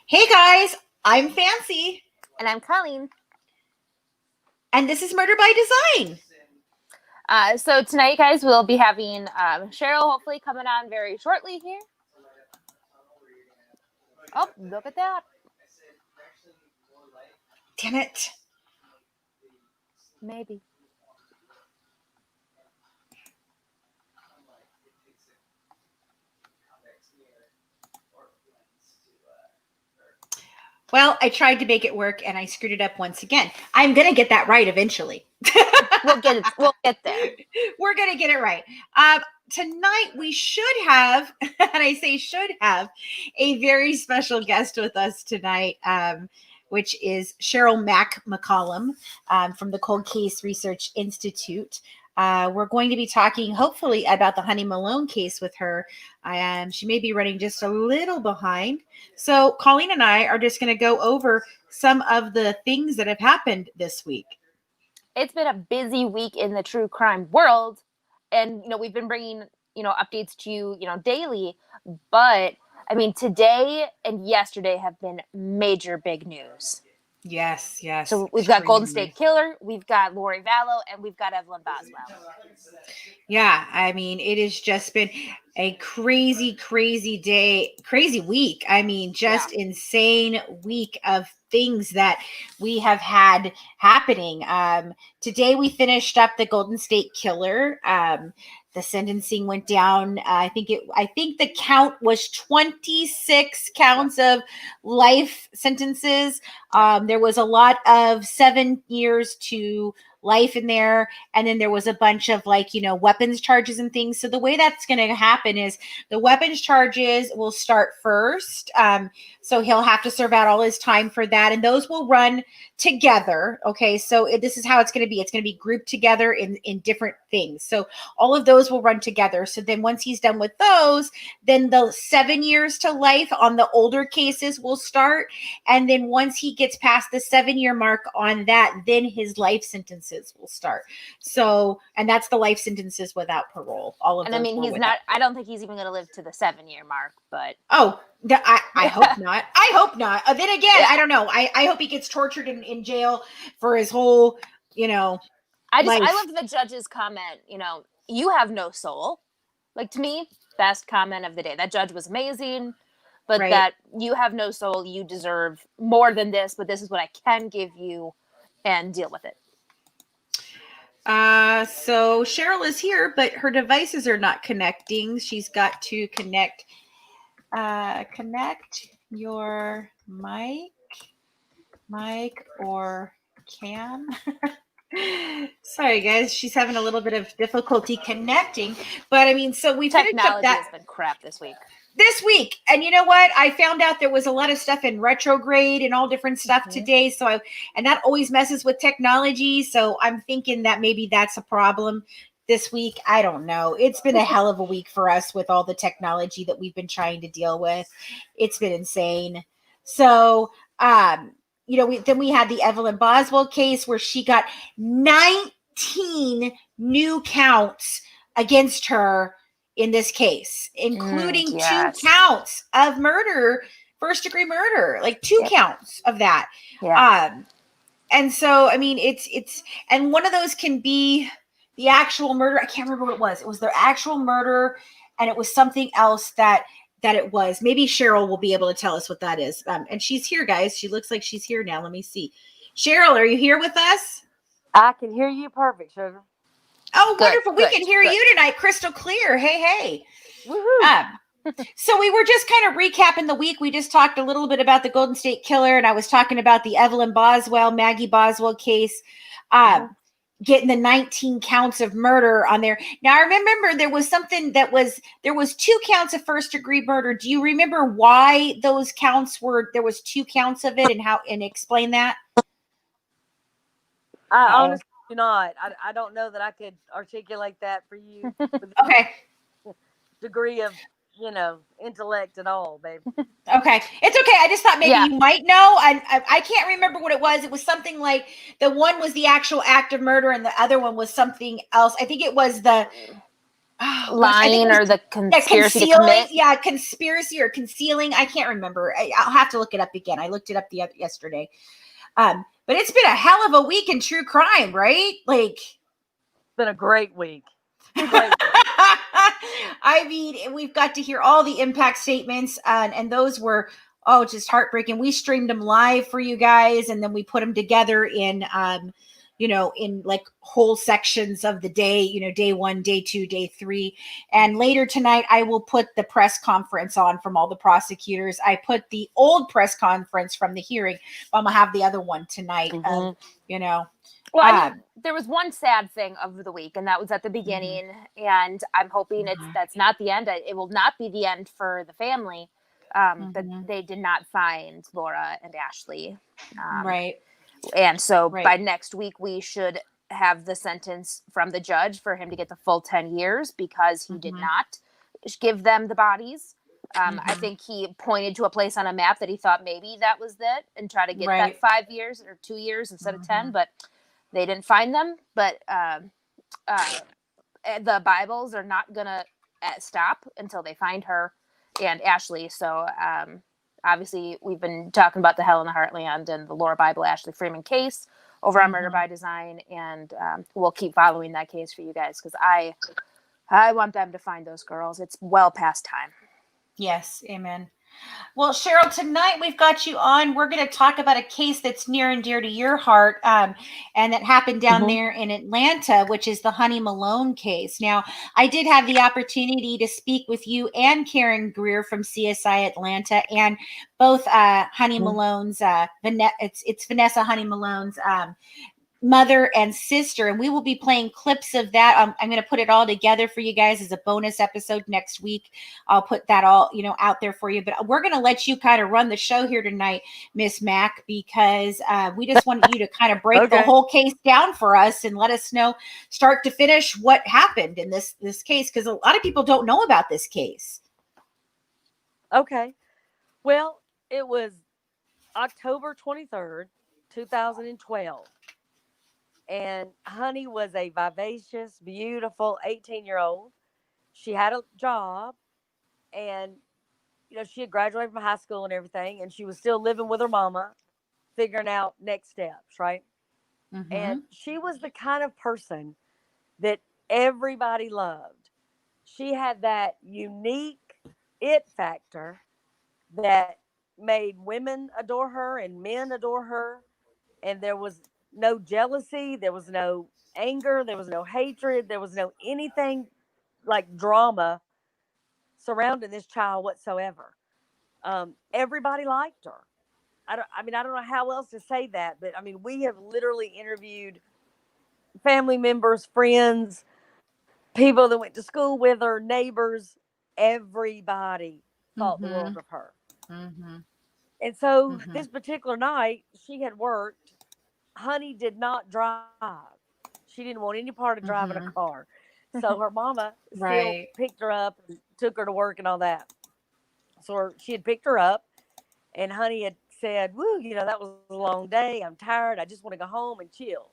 Hey guys, I'm Fancy. And I'm Colleen. And this is Murder by Design. So tonight, guys, we'll be having Cheryl hopefully coming on very shortly here. Oh, look at that. Damn it. Maybe. Well, I tried to make it work and I screwed it up once again. I'm going to get that right eventually. We'll get there. We're going to get it right. Tonight we should have, and I say should have, a very special guest with us tonight, which is Cheryl Mack McCollum from the Cold Case Research Institute. We're going to be talking, hopefully, about the Honey Malone case with her. She may be running just a little behind. So Colleen and I are just going to go over some of the things that have happened this week. It's been a busy week in the true crime world. And, we've been bringing, updates to you, daily. But, today and yesterday have been major big news. Yes. So we've got Golden State Killer, we've got Lori Vallow, and we've got Evelyn Boswell. Yeah, it has just been a crazy day, crazy week. Insane week of things that we have had happening. Today we finished up the Golden State Killer. The sentencing went down. I think the count was 26 counts of life sentences. There was a lot of 7 years to life in there, and then there was a bunch of weapons charges and things. So the way that's going to happen is the weapons charges will start first, so he'll have to serve out all his time for that, and those will run together. Okay, so this is how it's going to be grouped together in different things, so all of those will run together. So then once he's done with those, then the 7 years to life on the older cases will start, and then once he gets past the 7-year mark on that, then his life sentences will start. So, and that's the life sentences without parole. All of and those. He's not. I don't think he's even going to live to the 7-year mark. But I hope not. I hope not. Then again, yeah. I don't know. I hope he gets tortured in jail for his whole, life. I loved the judge's comment. You have no soul. Like, to me, best comment of the day. That judge was amazing. But right. That you have no soul. You deserve more than this. But this is what I can give you, and deal with it. So Cheryl is here, but her devices are not connecting. She's got to connect your mic or cam. Sorry guys, she's having a little bit of difficulty connecting, but so we finished up that. Has been crap this week. And you know what? I found out there was a lot of stuff in retrograde and all different stuff today. And that always messes with technology. So I'm thinking that maybe that's a problem this week. I don't know. It's been a hell of a week for us with all the technology that we've been trying to deal with. It's been insane. So, then we had the Evelyn Boswell case where she got 19 new counts against her in this case, including 2 counts of murder, first-degree murder, like 2 counts of that. Yeah. And so, it's and one of those can be the actual murder. I can't remember what it was. It was their actual murder, and it was something else that it was. Maybe Cheryl will be able to tell us what that is. And she's here, guys. She looks like she's here now. Let me see. Cheryl, are you here with us? I can hear you perfect, sugar. Oh, wonderful. We can hear you tonight. Crystal clear. Hey. Woohoo. So we were just kind of recapping the week. We just talked a little bit about the Golden State Killer, and I was talking about the Evelyn Boswell, Maggie Boswell case, getting the 19 counts of murder on there. Now, I remember there was something there was 2 counts of first-degree murder. Do you remember why those counts there was 2 counts of it, and explain that? I honestly do not. I don't know that I could articulate that for you. Okay. Degree of, intellect at all, babe. Okay. It's okay. I just thought maybe you might know. I can't remember what it was. It was something like the one was the actual act of murder and the other one was something else. I think it was Oh gosh, I think it lying was, or the yeah, conspiracy to concealing. commit. Yeah, conspiracy or concealing. I can't remember. I'll have to look it up again. I looked it up yesterday. But it's been a hell of a week in true crime, right? Like, It's been a great week. Great week. I mean, we've got to hear all the impact statements, and those were, oh, just heartbreaking. We streamed them live for you guys, and then we put them together in, in like whole sections of the day, day 1, day 2, day 3. And later tonight, I will put the press conference on from all the prosecutors. I put the old press conference from the hearing, but I'm gonna have the other one tonight. Mhm. Well, I mean, there was one sad thing of the week, and that was at the beginning. And I'm hoping that's not the end. It will not be the end for the family. But they did not find Laura and Ashley. Right. And so by next week, we should have the sentence from the judge for him to get the full 10 years because he did not give them the bodies. I think he pointed to a place on a map that he thought maybe that was it and try to get that 5 years or 2 years instead of 10, but they didn't find them. But the Bibles are not going to stop until they find her and Ashley. So obviously we've been talking about the Hell in the Heartland and the Laura Bible Ashley Freeman case over on Murder by Design. And we'll keep following that case for you guys because I want them to find those girls. It's well past time. Yes, amen. Well, Cheryl, tonight we've got you on. We're going to talk about a case that's near and dear to your heart, and that happened down there in Atlanta, which is the Honey Malone case. Now, I did have the opportunity to speak with you and Karen Greer from CSI Atlanta, and both Honey Malone's, it's Vanessa Honey Malone's mother and sister, and we will be playing clips of that. I'm going to put it all together for you guys as a bonus episode next week. I'll put that all out there for you, but we're going to let you kind of run the show here tonight, Miss Mack, because we just want you to kind of break the whole case down for us and let us know start to finish what happened in this case, because a lot of people don't know about this case. Okay, well, it was October 23rd, 2012. And Honey was a vivacious, beautiful 18-year-old. She had a job and, she had graduated from high school and everything. And she was still living with her mama, figuring out next steps, right? And she was the kind of person that everybody loved. She had that unique it factor that made women adore her and men adore her. And there was no jealousy, there was no anger, there was no hatred, there was no anything like drama surrounding this child whatsoever. Everybody liked her. I don't know how else to say that, but I mean, we have literally interviewed family members, friends, people that went to school with her, neighbors. Everybody thought the world of her. And so this particular night, she had worked. Honey did not drive. She didn't want any part of driving a car. So her mama still picked her up and took her to work and all that. So she had picked her up, and Honey had said, "Woo, that was a long day. I'm tired. I just want to go home and chill."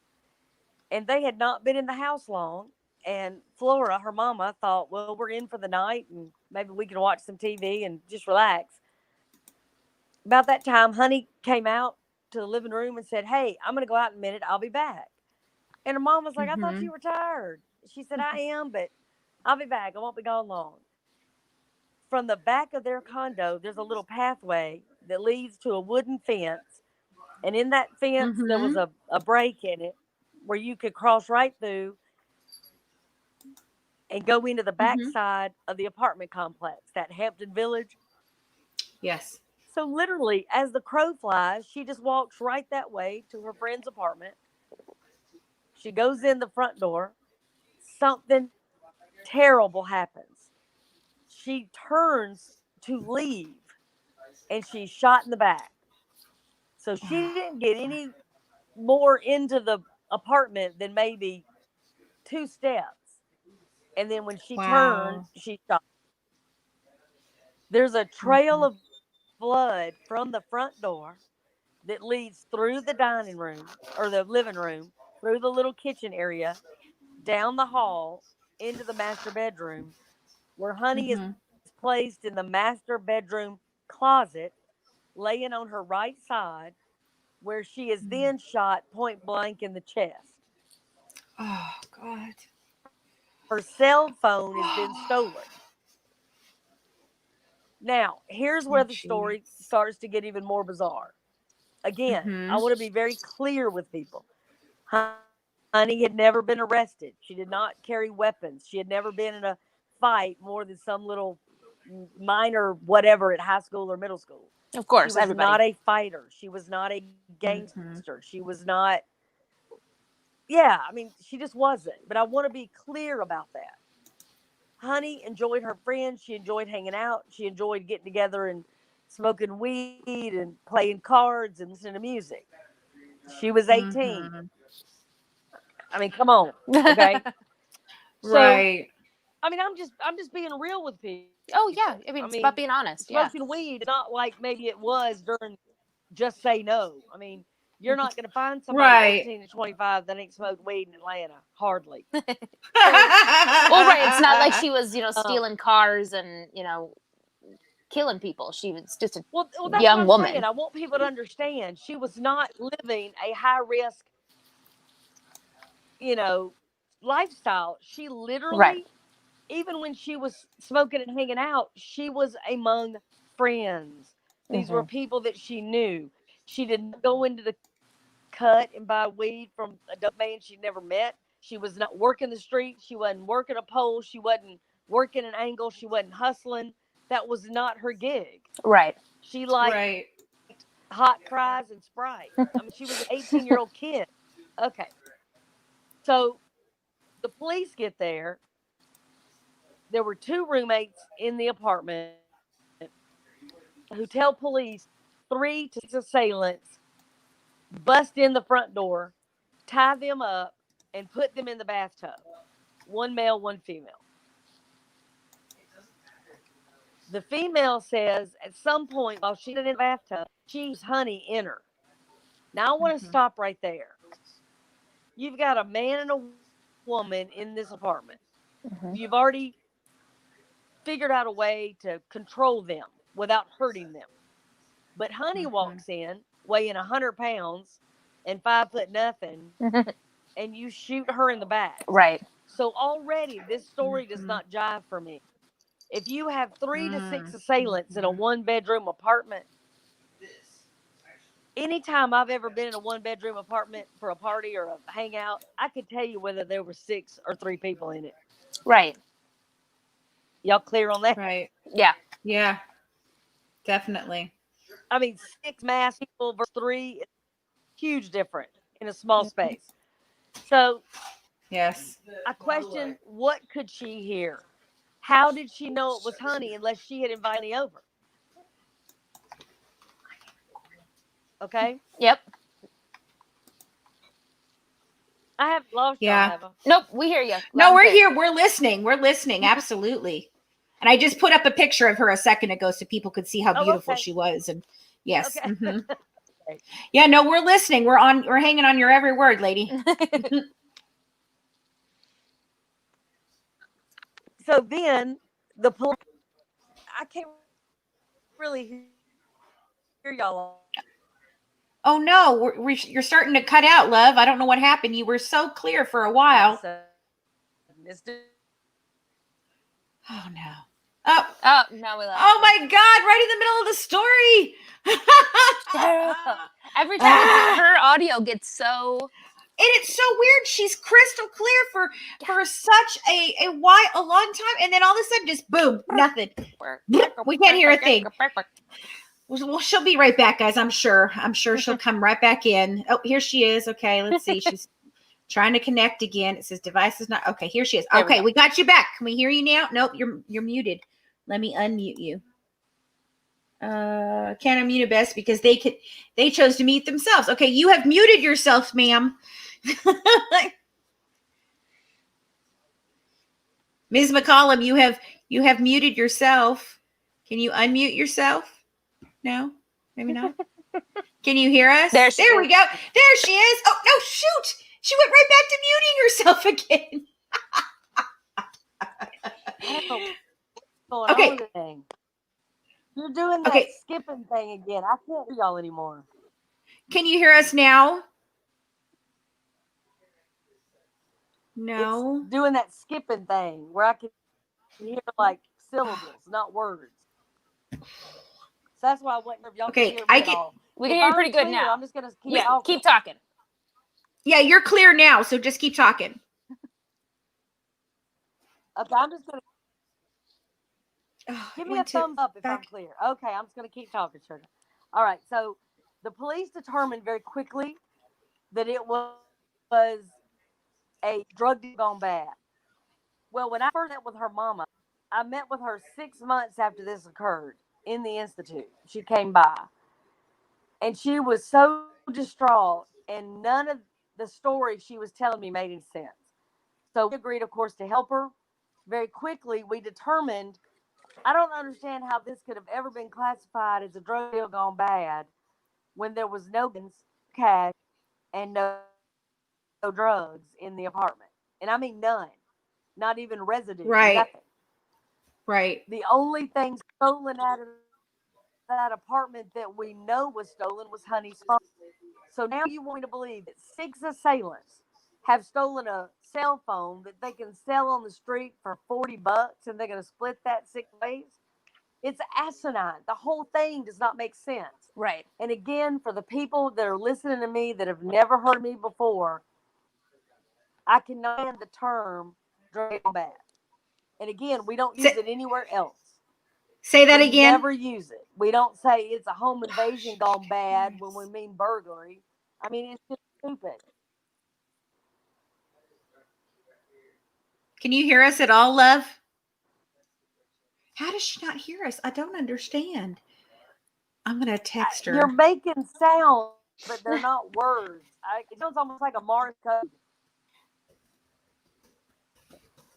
And they had not been in the house long. And Flora, her mama, thought, well, we're in for the night and maybe we can watch some TV and just relax. About that time, Honey came out to the living room and said, "Hey, I'm going to go out in a minute. I'll be back." And her mom was like, "I thought you were tired." She said, "I am, but I'll be back. I won't be gone long." From the back of their condo, there's a little pathway that leads to a wooden fence. And in that fence, there was a break in it where you could cross right through and go into the backside of the apartment complex, that Hampton Village. Yes. So literally, as the crow flies, she just walks right that way to her friend's apartment. She goes in the front door. Something terrible happens. She turns to leave and she's shot in the back. So she didn't get any more into the apartment than maybe 2 steps. And then when she turned, she shot. There's a trail of blood from the front door that leads through the dining room or the living room, through the little kitchen area, down the hall, into the master bedroom, where Honey is Mm-hmm. placed in the master bedroom closet, laying on her right side, where she is then shot point blank in the chest. Oh God. Her cell phone has been stolen. Now, here's Oh, where the story jeez. starts to get even more bizarre. Again, Mm-hmm. I want to be very clear with people. Honey had never been arrested. She did not carry weapons. She had never been in a fight more than some little minor whatever at high school or middle school. Of course, She was everybody. not a fighter. She was not a gangster. Mm-hmm. She was not, yeah, I mean, she just wasn't. But I want to be clear about that. Honey enjoyed her friends. She enjoyed hanging out. She enjoyed getting together and smoking weed and playing cards and listening to music. She was 18. Mm-hmm. I mean, come on. Okay. So, Right. I mean, I'm just being real with people. Oh yeah, I mean, I it's about mean, being honest. Yeah. smoking weed is not like maybe it was during Just Say No. I mean, you're not going to find somebody Right. 18 to 25 that ain't smoked weed in Atlanta. Hardly. So, Well, right. It's not like she was, um, stealing cars and, killing people. She was just a well, that's young what I'm woman. saying. I want people to understand she was not living a high risk, you know, lifestyle. She Right. literally, even when she was smoking and hanging out, she was among friends. These were Mm-hmm. people that she knew. She didn't go into the cut and buy weed from a dope man she'd never met. She was not working the street. She wasn't working a pole. She wasn't working an angle. She wasn't hustling. That was not her gig. Right. She liked Right. hot fries and Sprite. I mean, she was an 18-year-old kid. Okay. So the police get there. There were two roommates in the apartment who tell police 3 to 6 assailants bust in the front door, tie them up, and put them in the bathtub. One male, one female. The female says at some point while she's in the bathtub, she's Honey in her. Now I want to Mm-hmm. stop right there. You've got a man and a woman in this apartment. Mm-hmm. You've already figured out a way to control them without hurting them. But Honey Mm-hmm. walks in weighing 100 pounds and 5 foot nothing, and you shoot her in the back. Right. So already this story does Mm-hmm. not jive for me. If you have 3 to 6 assailants in a Mm-hmm. 1 bedroom apartment, anytime I've ever been in a 1 bedroom apartment for a party or a hangout, I could tell you whether there were 6 or 3 people in it. Right. Y'all clear on that? Right. Yeah. Yeah. Definitely. I mean, 6 mass people versus 3, huge difference in a small space. So Yes. I question, what could she hear? How did she know it was Honey unless she had invited me over? Okay. Yep. I have lost y'all, Yeah. have I? Nope. We hear you. No, we're here. We're listening. We're listening. Absolutely. And I just put up a picture of her a second ago so people could see how Oh, beautiful okay. she was. And yes. Okay. Mhm. Okay. Yeah, no, we're listening. We're hanging on your every word, lady. So then the police, I can't really hear y'all. Oh no, you're starting to cut out, love. I don't know what happened. You were so clear for a while. Oh no. Oh. Oh, now we lost. Oh my God! Right in the middle of the story. Every time her audio gets so. And it's so weird. She's crystal clear for such a long time, and then all of a sudden, just boom, nothing. We can't hear a thing. Well, she'll be right back, guys. I'm sure she'll come right back in. Oh, here she is. Okay, let's see. She's trying to connect again. It says device is not okay. Here she is. Okay, we got you back. Can we hear you now? Nope, you're muted. Let me unmute you. Can't unmute it best because they chose to mute themselves. Okay, you have muted yourself, ma'am. Ms. McCollum, you have muted yourself. Can you unmute yourself? No, maybe not. Can you hear us? There we go. There she is. Oh no, shoot! She went right back to muting herself again. I don't know what's going on with the thing. You're doing that skipping thing again. I can't hear y'all anymore. Can you hear us now? No. It's doing that skipping thing where I can hear like syllables, not words. So that's why I went. If y'all can hear me at all. We can hear you pretty good now. I'm just gonna keep talking. Keep talking. Yeah, you're clear now, so just keep talking. Okay, I'm just gonna give me a thumbs up if I'm clear. Okay, I'm just gonna keep talking, Cheryl. All right, so the police determined very quickly that it was a drug deal gone bad. Well, when I first met with her mama, I met with her 6 months after this occurred in the institute. She came by, and she was so distraught, and none of the story she was telling me made any sense. So we agreed, of course, to help her. Very quickly, we determined, I don't understand how this could have ever been classified as a drug deal gone bad when there was no cash and no drugs in the apartment. And I mean none, not even residue, nothing. Right. The only thing stolen out of that apartment that we know was stolen was Honey's phone. So now you want me to believe that 6 assailants have stolen a cell phone that they can sell on the street for $40 and they're going to split that 6 ways? It's asinine. The whole thing does not make sense. Right. And again, for the people that are listening to me that have never heard me before, I cannot stand the term drug bad. And again, we don't use it anywhere else. Say that again. We never use it. We don't say it's a home invasion gone bad when we mean burglary. I mean, it's just stupid. Can you hear us at all, love? How does she not hear us? I don't understand. I'm going to text her. You're making sounds, but they're not words. It sounds almost like a Morse code.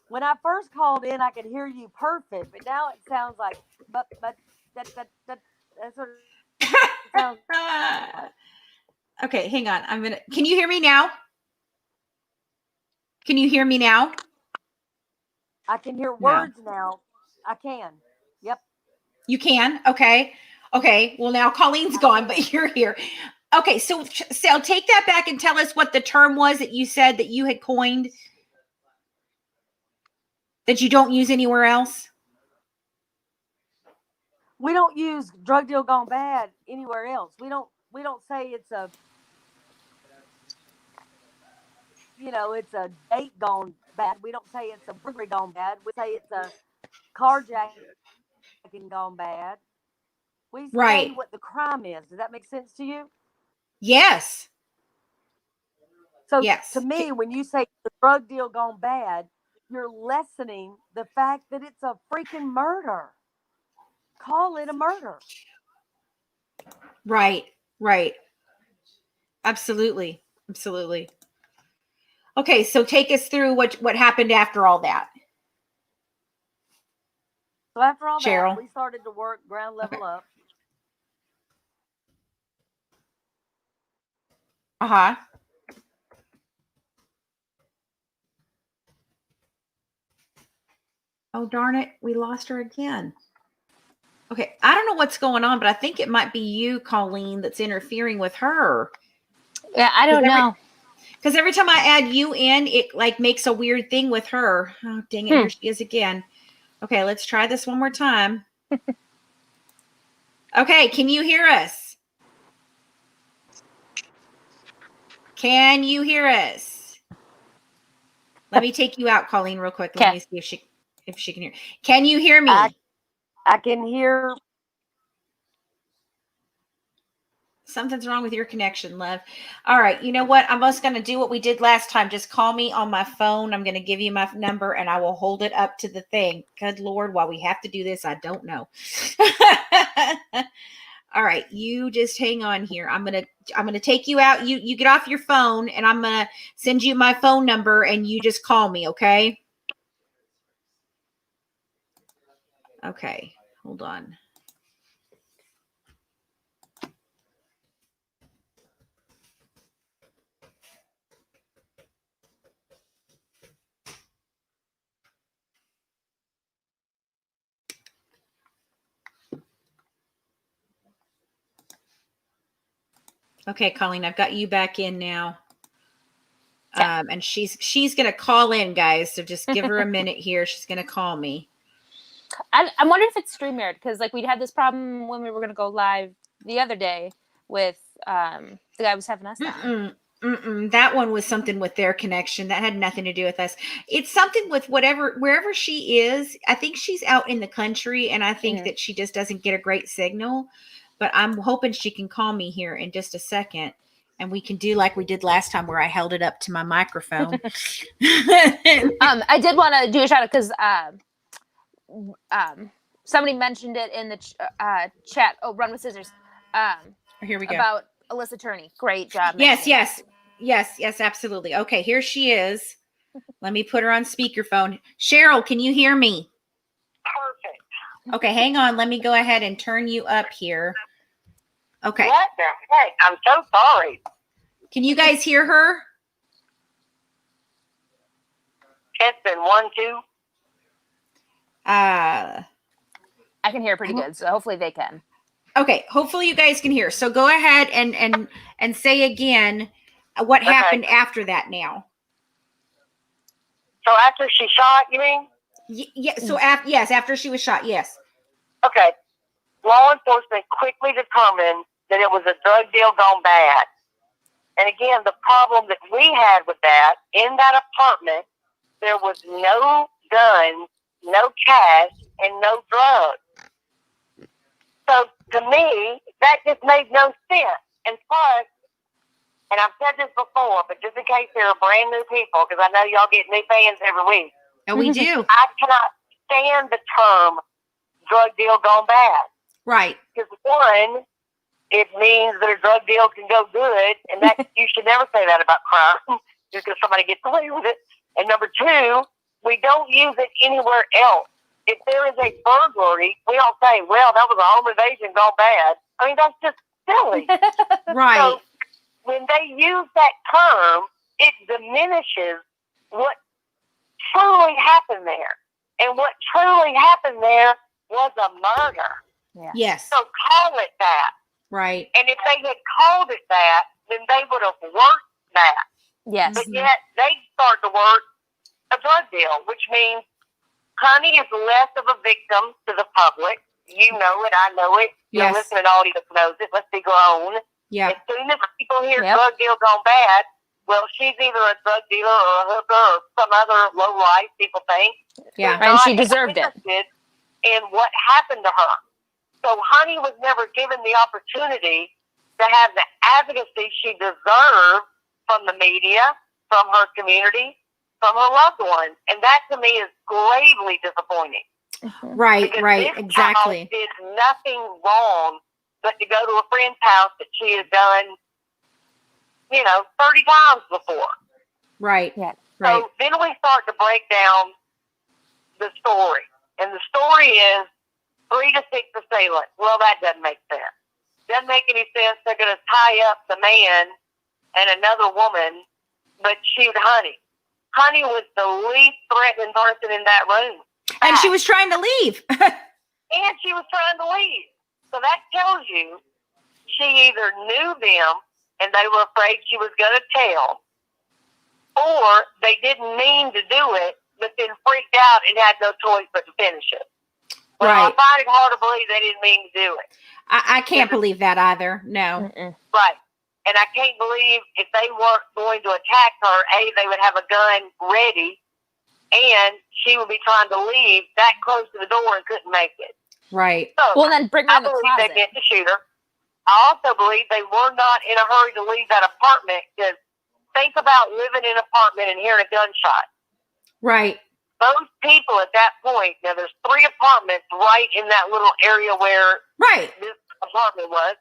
When I first called in, I could hear you perfect, but now it sounds like that's what it sounds like. Okay, hang on. Can you hear me now? Can you hear me now? I can hear words now. I can. Yep. You can? Okay. Okay. Well, now Colleen's gone, but you're here. Okay. So take that back and tell us what the term was that you said that you had coined that you don't use anywhere else. We don't use drug deal gone bad anywhere else. We don't say it's a, it's a date gone bad. We don't say it's a burglary gone bad. We say it's a carjacking gone bad. We say what the crime is. Does that make sense to you? Yes. So to me, when you say the drug deal gone bad, you're lessening the fact that it's a freaking murder. Call it a murder. Right. Right. Absolutely. Absolutely. Okay, so take us through what happened after all that. So after all Cheryl. that, we started to work ground level up. Uh-huh. Oh, darn it. We lost her again. Okay. I don't know what's going on, but I think it might be you, Colleen, that's interfering with her. Yeah, I don't know. Because every time I add you in, it like makes a weird thing with her. Oh, dang it. Here she is again. Okay, let's try this one more time. Okay, can you hear us? Can you hear us? Let me take you out, Colleen, real quick. Let me see if she can hear. Can you hear me? I can hear. Something's wrong with your connection, love. All right. You know what? I'm just going to do what we did last time. Just call me on my phone. I'm going to give you my number and I will hold it up to the thing. Good Lord, why we have to do this, I don't know. All right. You just hang on here. I'm going to take you out. You get off your phone and I'm going to send you my phone number and you just call me. Okay. Okay. Hold on. Okay, Colleen, I've got you back in now. Okay. And she's gonna call in, guys. So just give her a minute here. She's gonna call me. I'm wondering if it's StreamYard, because like we had this problem when we were gonna go live the other day with the guy was having us on. That one was something with their connection. That had nothing to do with us. It's something with wherever she is. I think she's out in the country, and I think that she just doesn't get a great signal. But I'm hoping she can call me here in just a second, and we can do like we did last time, where I held it up to my microphone. I did want to do a shout out because somebody mentioned it in the chat. Oh, Run with Scissors. Here we go. About Alyssa Turney. Great job. Yes, absolutely. Okay, here she is. Let me put her on speakerphone. Cheryl, can you hear me? Perfect. Okay, hang on. Let me go ahead and turn you up here. Okay. What the heck? I'm so sorry. Can you guys hear her? Testing 1, 2. I can hear pretty good, so hopefully they can. Okay, hopefully you guys can hear. So go ahead and say again what happened after that now. So after she shot, you mean? Yeah. So after she was shot, yes. Okay. Law enforcement quickly determined that it was a drug deal gone bad. And again, the problem that we had with that, in that apartment, there was no guns, no cash, and no drugs. So to me, that just made no sense. And plus, and I've said this before, but just in case there are brand new people, because I know y'all get new fans every week. And we do. I cannot stand the term drug deal gone bad. Right. Because one, it means that a drug deal can go good, and that you should never say that about crime, just because somebody gets away with it. And number two, we don't use it anywhere else. If there is a burglary, we don't say, well, that was a home invasion gone bad. I mean, that's just silly. Right. So when they use that term, it diminishes what truly happened there. And what truly happened there was a murder. Yeah. Yes. So call it that. Right. And if they had called it that, then they would have worked that. Yes. But yet they start to work a drug deal, which means Honey is less of a victim to the public. You know it. I know it. Yes. Your listening audience knows it. Let's be grown. Yeah. As soon as people hear drug deal gone bad, well, she's either a drug dealer or a hooker or some other low life, people think. Yeah. And she deserved it. In what happened to her. So Honey was never given the opportunity to have the advocacy she deserved from the media, from her community, from her loved ones. And that to me is gravely disappointing. Right, because right, this exactly. child did nothing wrong but to go to a friend's house that she had done, 30 times before. Right, yeah. Right. So then we start to break down the story. And the story is 3 to 6 assailants. Well, that doesn't make sense. Doesn't make any sense. They're going to tie up the man and another woman, but shoot Honey. Honey was the least threatening person in that room. And she was trying to leave. And she was trying to leave. So that tells you she either knew them and they were afraid she was going to tell, or they didn't mean to do it, but then freaked out and had no choice but to finish it. Well, Right. I find it hard to believe they didn't mean to do it. I can't believe that either. No. Right. And I can't believe if they weren't going to attack her, they would have a gun ready, and she would be trying to leave that close to the door and couldn't make it. Right. So Well, then bring her I in the believe closet. they meant to shoot her. I also believe they were not in a hurry to leave that apartment, because think about living in an apartment and hearing a gunshot. Right. Those people at that point, now there's 3 apartments right in that little area where Right. this apartment was.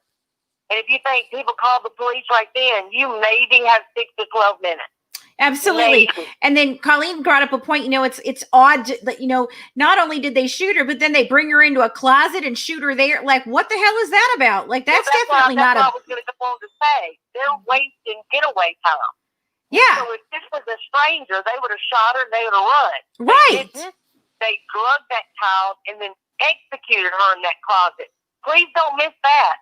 And if you think people called the police right then, you maybe have 6 to 12 minutes. Absolutely. Maybe. And then Colleen brought up a point, it's odd that, not only did they shoot her, but then they bring her into a closet and shoot her there. Like, what the hell is that about? Like, that's definitely what not I was going to go on to say. They're wasting getaway time. Yeah. So if this was a stranger, they would have shot her and they would have run. Right. They drugged that child and then executed her in that closet. Please don't miss that.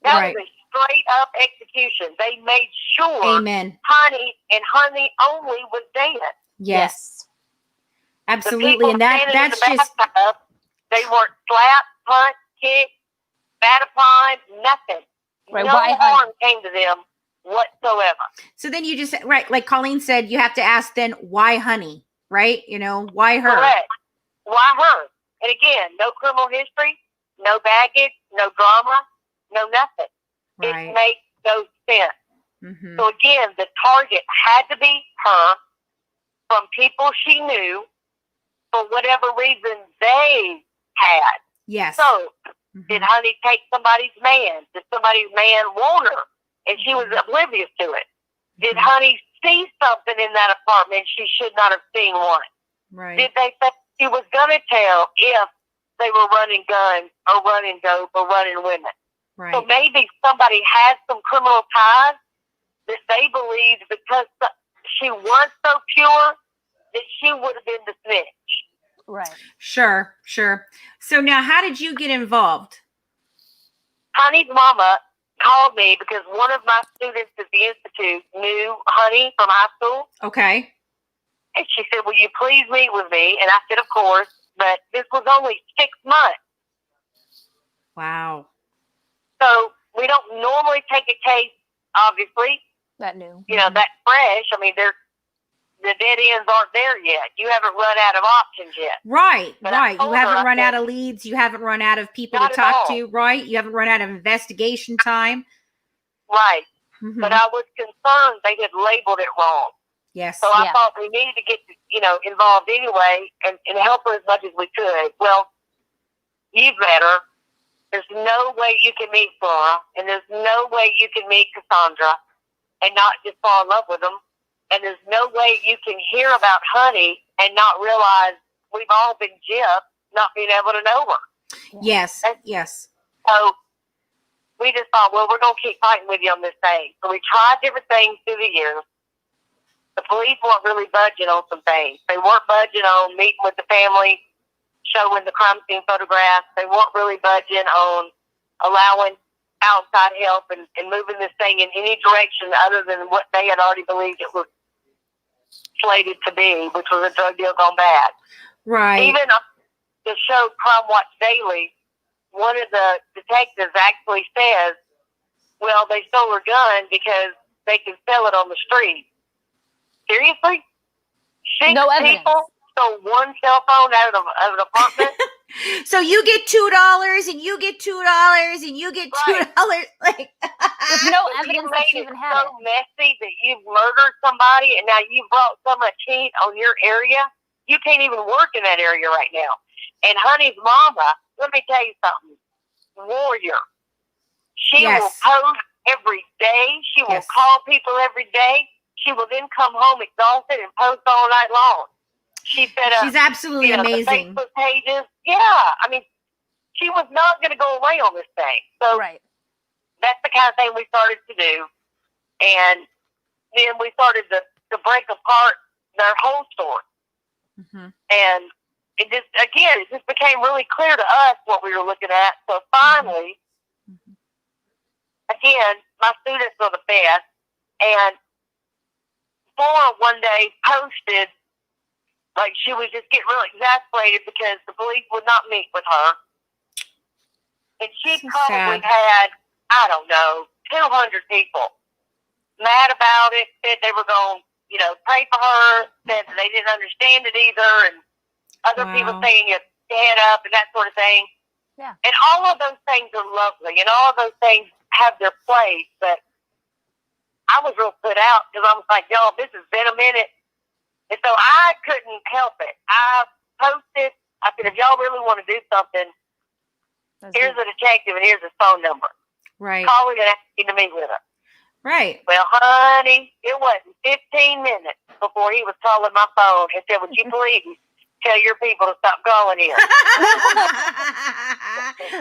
That Right. was a straight up execution. They made sure Amen. Honey and Honey only was dead. Yes. Absolutely. The people And standing that's in the just bathtub, they weren't slapped, punched, kicked, spat upon, nothing. Right, No why harm Honey? came to them whatsoever. so then you just right, like Colleen said, you have to ask then why Honey, right? You know, why her? Correct. Why her? And again, no criminal history, no baggage, no drama, no nothing. Right. It makes no sense. Mm-hmm. So again, the target had to be her from people she knew for whatever reason they had. Yes. So Mhm. did Honey take somebody's man? Did somebody's man want her? And she was oblivious to it. Did Honey see something in that apartment she should not have seen one? Right. Did they think she was going to tell if they were running guns or running dope or running women? Right. So maybe somebody had some criminal ties that they believed because she was so pure that she would have been the snitch. Right. Sure. So now how did you get involved? Honey's mama called me because one of my students at the Institute knew Honey from high school. Okay. And she said, will you please meet with me? And I said, of course. But this was only 6 months. Wow. So we don't normally take a case, obviously, That new. you know, that fresh. I mean, the dead ends aren't there yet. You haven't run out of options yet. Right. But I Right. You told her, haven't I run said, out of leads. You haven't run out of people to Not at talk all. to. Right. You haven't run out of investigation time. Right. Mhm. But I was concerned they had labeled it wrong. Yes. So I Yeah. thought we needed to get, involved anyway and help her as much as we could. Well, you've met her. There's no way you can meet Flora, and there's no way you can meet Cassandra and not just fall in love with them. And there's no way you can hear about Honey and not realize we've all been gypped, not being able to know her. Yes. Yes. So we just thought, well, we're going to keep fighting with you on this thing. So we tried different things through the years. The police weren't really budging on some things. They weren't budging on meeting with the family, showing the crime scene photographs. They weren't really budging on allowing outside help and moving this thing in any direction other than what they had already believed it was slated to be, which was a drug deal gone bad. Right. Even the show Crime Watch Daily, one of the detectives actually says, well, they stole her gun because they can sell it on the street. Seriously? 6 No evidence. people stole one cell phone out of an apartment? So you get $2 and you get $2 and you get $2. Like With no evidence You that made she it even had so it. messy that you've murdered somebody and now you've brought so much heat on your area. You can't even work in that area right now. And Honey's mama, let me tell you something, warrior. She will post every day. She will call people every day. She will then come home exhausted and post all night long. She set up, she's absolutely amazing. the Facebook pages. Yeah, I mean, she was not going to go away on this thing. So that's the kind of thing we started to do. And then we started to break apart their whole story. Mm-hmm. And it just became really clear to us what we were looking at. So finally, again, my students are the best. And Flora one day posted, like she was just getting really exasperated because the police would not meet with her. And she probably had, I don't know, 200 people mad about it, said they were going to, pray for her, said that they didn't understand it either, and other people saying you head up and that sort of thing. Yeah. And all of those things are lovely, and all of those things have their place, but I was real put out because I was like, y'all, this has been a minute. And so I couldn't help it. I posted, I said, if y'all really want to do something, here's a detective and here's his phone number. Right. Call him and ask him to meet with her. Right. Well, honey, it wasn't 15 minutes before he was calling my phone and said, would you please tell your people to stop calling here?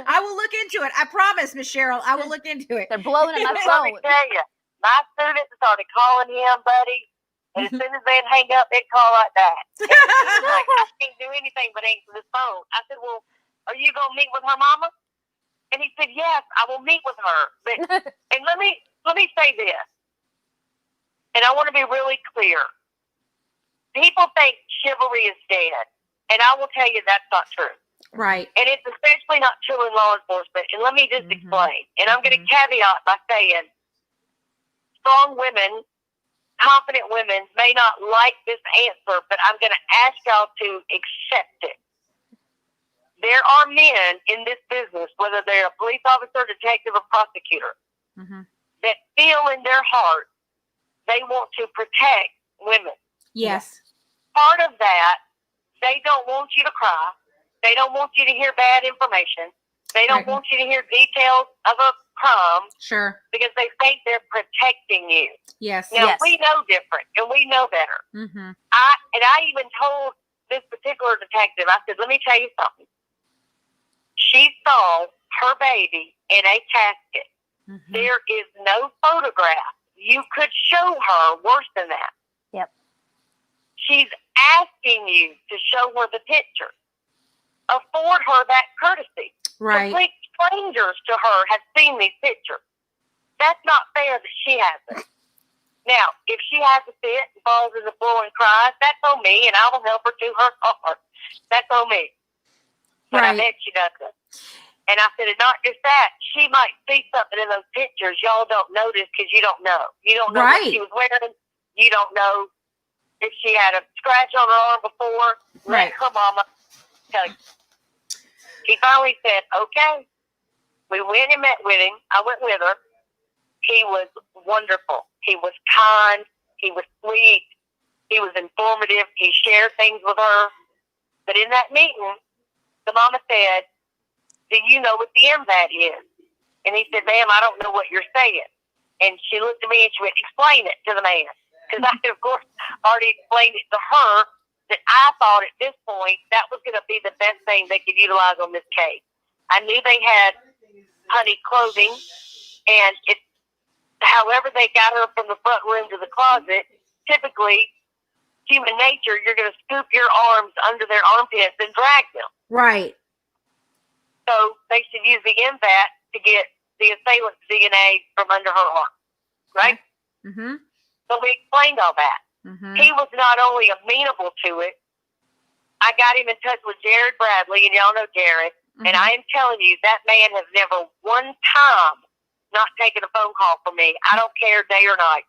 I will look into it. I promise, Miss Cheryl, I will look into it. They're blowing up my Let phone. me tell you, my students started calling him, buddy. And as soon as they'd hang up, they'd call like that. And he was like, I can't do anything but answer this phone. I said, well, are you going to meet with her mama? And he said, yes, I will meet with her. But, and let me say this, and I want to be really clear. People think chivalry is dead, and I will tell you that's not true. Right. And it's especially not true in law enforcement. And let me just explain. And I'm going to caveat by saying strong women, confident women may not like this answer, but I'm going to ask y'all to accept it. There are men in this business, whether they're a police officer, detective, or prosecutor, that feel in their heart they want to protect women. Yes. Part of that, they don't want you to cry. They don't want you to hear bad information. They don't want you to hear details of a crime. Sure. Because they think they're protecting you. Yes. Now, we know different, and we know better. I even told this particular detective, I said, let me tell you something. She saw her baby in a casket. There is no photograph you could show her worse than that. Yep. She's asking you to show her the picture. Afford her that courtesy. Right. Complete strangers to her have seen these pictures. That's not fair that she hasn't. Now, if she has a fit and falls in the floor and cries, that's on me, and I will help her to her heart. That's on me. But I bet she doesn't. And I said, and not just that, she might see something in those pictures y'all don't notice because you don't know. You don't know what she was wearing. You don't know if she had a scratch on her arm before. Let her mama tell you. He finally said, okay. We went and met with him. I went with her. He was wonderful. He was kind. He was sweet. He was informative. He shared things with her. But in that meeting, the mama said, do you know what the MVAT is? And he said, ma'am, I don't know what you're saying. And she looked at me and she went, explain it to the man. Because I had, of course, already explained it to her that I thought at this point that was going to be the best thing they could utilize on this case. I knew they had honey clothing, and however they got her from the front room to the closet, typically, human nature, you're going to scoop your arms under their armpits and drag them. Right. So they should use the MVAT to get the assailant's DNA from under her arm. Right? So we explained all that. He was not only amenable to it, I got him in touch with Jared Bradley, and y'all know Jared, and I am telling you, that man has never one time not taken a phone call from me. I don't care day or night.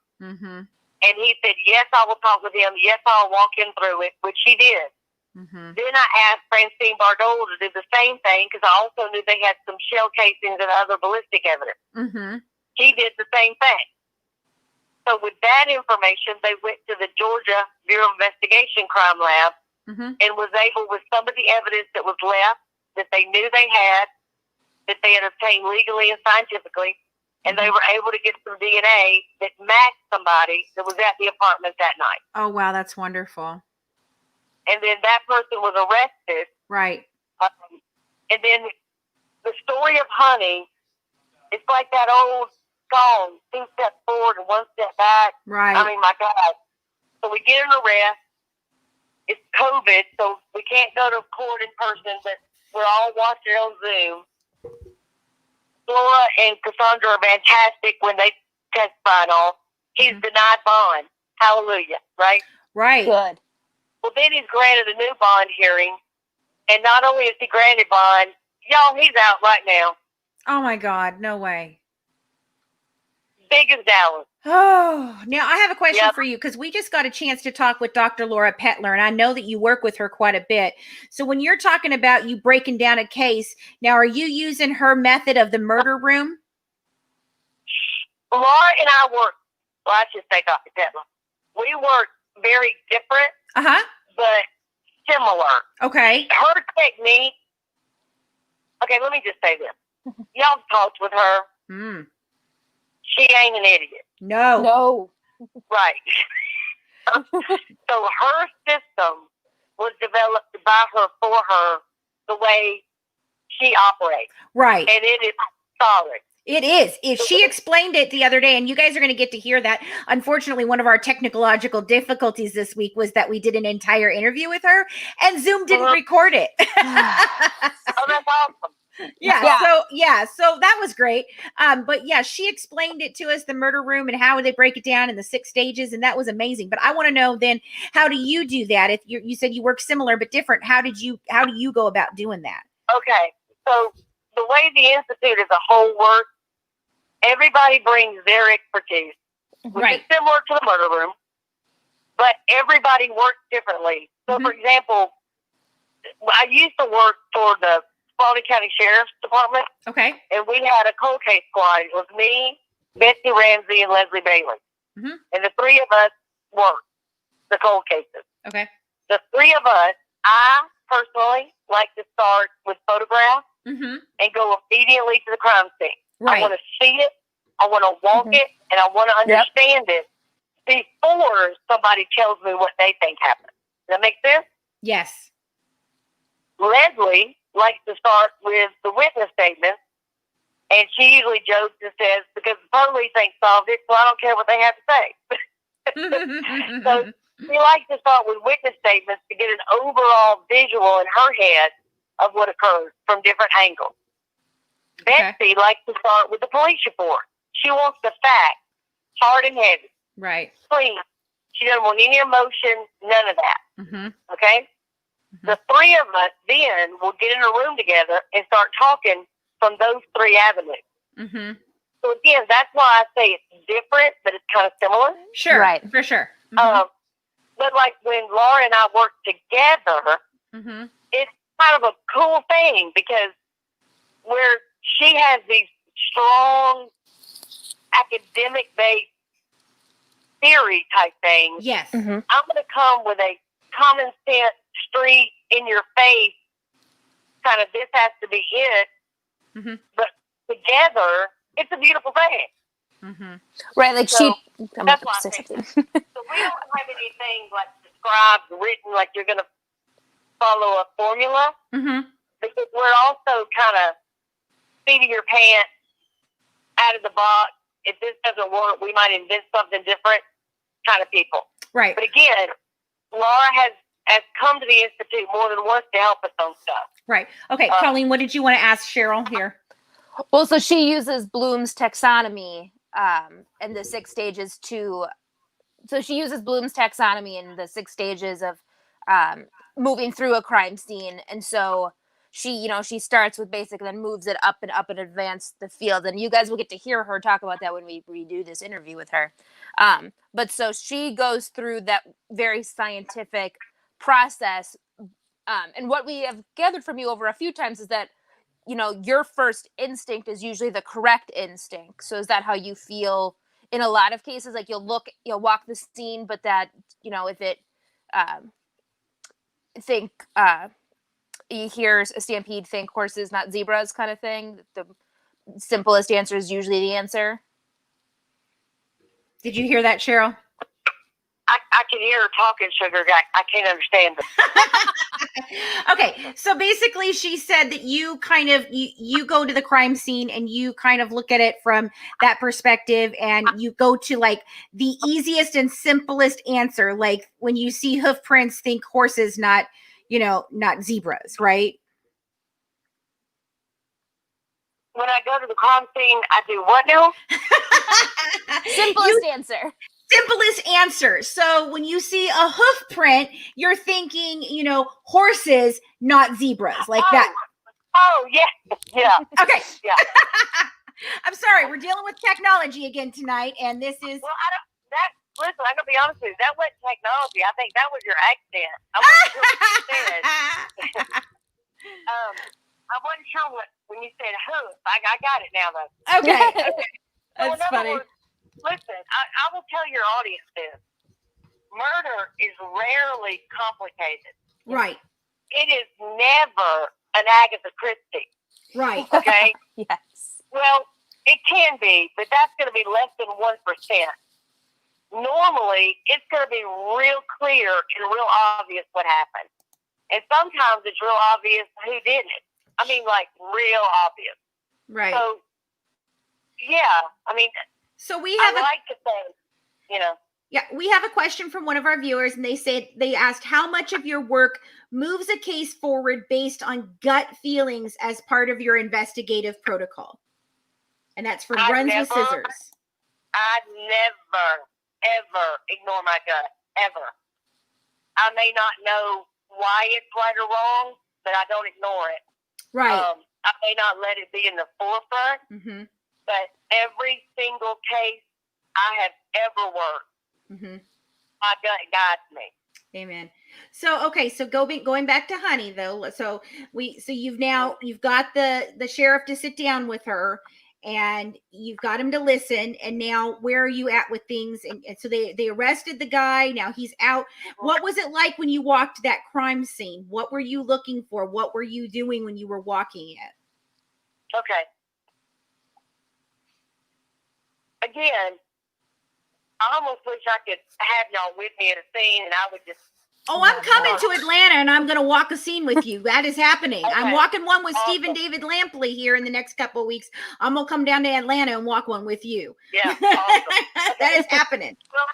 And he said, yes, I will talk with him. Yes, I'll walk him through it, which he did. Then I asked Francine Bardole to do the same thing because I also knew they had some shell casings and other ballistic evidence. He did the same thing. So with that information, they went to the Georgia Bureau of Investigation Crime Lab and was able, with some of the evidence that was left, that they knew they had obtained legally and scientifically, and they were able to get some DNA that matched somebody that was at the apartment that night. Oh, wow, that's wonderful. And then that person was arrested. Right. And then the story of Honey, it's like that old song, 2 steps forward and 1 step back. Right. I mean, my God. So we get an arrest. It's COVID, so we can't go to court in person, but we're all watching on Zoom. Flora and Cassandra are fantastic when they testify and all. He's denied bond. Hallelujah. Right? Right. Good. Well, then he's granted a new bond hearing. And not only is he granted bond, y'all, he's out right now. Oh, my God. No way. Big as Dallas. Oh, now I have a question for you because we just got a chance to talk with Dr. Laura Petler, and I know that you work with her quite a bit. So when you're talking about you breaking down a case, now are you using her method of the murder room? Laura and I work, well, I should say Dr. Petler. We work very different, but similar. Okay. Her technique, okay, let me just say this. Y'all talked with her. She ain't an idiot. No. Right. So her system was developed by her, for her, the way she operates. Right. And it is solid. It is. She explained it the other day, and you guys are going to get to hear that. Unfortunately, one of our technological difficulties this week was that we did an entire interview with her, and Zoom didn't record it. Oh, that's awesome. So that was great. But yeah, she explained it to us, the murder room and how they break it down in the 6 stages, and that was amazing. But I want to know then, how do you do that? If you said you work similar but different, how do you go about doing that? Okay, so the way the Institute as a whole works, everybody brings their expertise, which is similar to the murder room, but everybody works differently. So, for example, I used to work for the Florida County Sheriff's Department. Okay. And we had a cold case squad. It was me, Betsy Ramsey, and Leslie Bailey. And the 3 of us worked the cold cases. Okay. The 3 of us, I personally like to start with photographs and go immediately to the crime scene. Right. I want to see it, I want to walk it, and I want to understand it before somebody tells me what they think happened. Does that make sense? Yes. Leslie likes to start with the witness statements, and she usually jokes and says, because the police ain't solved it, so I don't care what they have to say. So she likes to start with witness statements to get an overall visual in her head of what occurred from different angles. Betsy likes to start with the police report. She wants the facts, hard and heavy. Right. Clean. She doesn't want any emotion, none of that. Okay? The 3 of us then will get in a room together and start talking from those 3 avenues. So again, that's why I say it's different, but it's kind of similar. Sure. Right. For sure. But like when Laura and I work together, it's kind of a cool thing because where she has these strong academic-based theory type things, yes, I'm going to come with a common sense, street, in your face, kind of this has to be it. But together, it's a beautiful thing. Right, like so that's why I think. So we don't have anything like described, written, like you're going to follow a formula. Because we're also kind of seat of your pants, out of the box. If this doesn't work, we might invent something different kind of people. Right. But again, Laura has come to the Institute more than once to help us on stuff. Right. Okay, Colleen, what did you want to ask Cheryl here? Well, so she uses Bloom's taxonomy and the 6 stages so she uses Bloom's taxonomy in the 6 stages of moving through a crime scene. And so she starts with basic and then moves it up and advance the field. And you guys will get to hear her talk about that when we redo this interview with her. But so she goes through that very scientific process. And what we have gathered from you over a few times is that, your first instinct is usually the correct instinct. So is that how you feel in a lot of cases? Like you'll walk the scene, but that, if it, you hear a stampede, think horses, not zebras kind of thing. The simplest answer is usually the answer. Did you hear that, Cheryl? I can hear her talking, Sugar. I can't understand it. Okay, so basically she said that you kind of, you go to the crime scene and you kind of look at it from that perspective and you go to like the easiest and simplest answer. Like when you see hoof prints, think horses, not zebras, right? When I go to the crime scene, I do what now? Simplest answer. Simplest answer. So when you see a hoof print, you're thinking, horses, not zebras, like that. Oh, yeah. Okay. Yeah. I'm sorry. We're dealing with technology again tonight, and this is. Well, listen, I'm gonna be honest with you. That wasn't technology. I think that was your accent. I wasn't sure what you said. I wasn't sure when you said hoof. I got it now, though. Okay. So That's funny. Words, listen, I will tell your audience this. Murder is rarely complicated. Right. It is never an Agatha Christie. Right. Okay? Yes. Well, it can be, but that's going to be less than 1%. Normally, it's going to be real clear and real obvious what happened. And sometimes it's real obvious who did it. I mean, like, real obvious. Right. So, yeah. I mean, so we have I like to say, Yeah, we have a question from one of our viewers, and they asked how much of your work moves a case forward based on gut feelings as part of your investigative protocol. And that's for Runs with Scissors. I never, ever ignore my gut, ever. I may not know why it's right or wrong, but I don't ignore it. Right. I may not let it be in the forefront, but every single case I have ever worked, my gut guides me. Amen. So, okay. So going back to Honey though. So you've got the sheriff to sit down with her, and you've got him to listen. And now where are you at with things? And so they arrested the guy. Now he's out. What was it like when you walked that crime scene? What were you looking for? What were you doing when you were walking it? Okay. Again, I almost wish I could have y'all with me at a scene, and I would just. Oh, I'm coming to Atlanta, and I'm going to walk a scene with you. That is happening. Okay. I'm walking one with Stephen David Lampley here in the next couple of weeks. I'm going to come down to Atlanta and walk one with you. Yeah, awesome. That is happening. Well,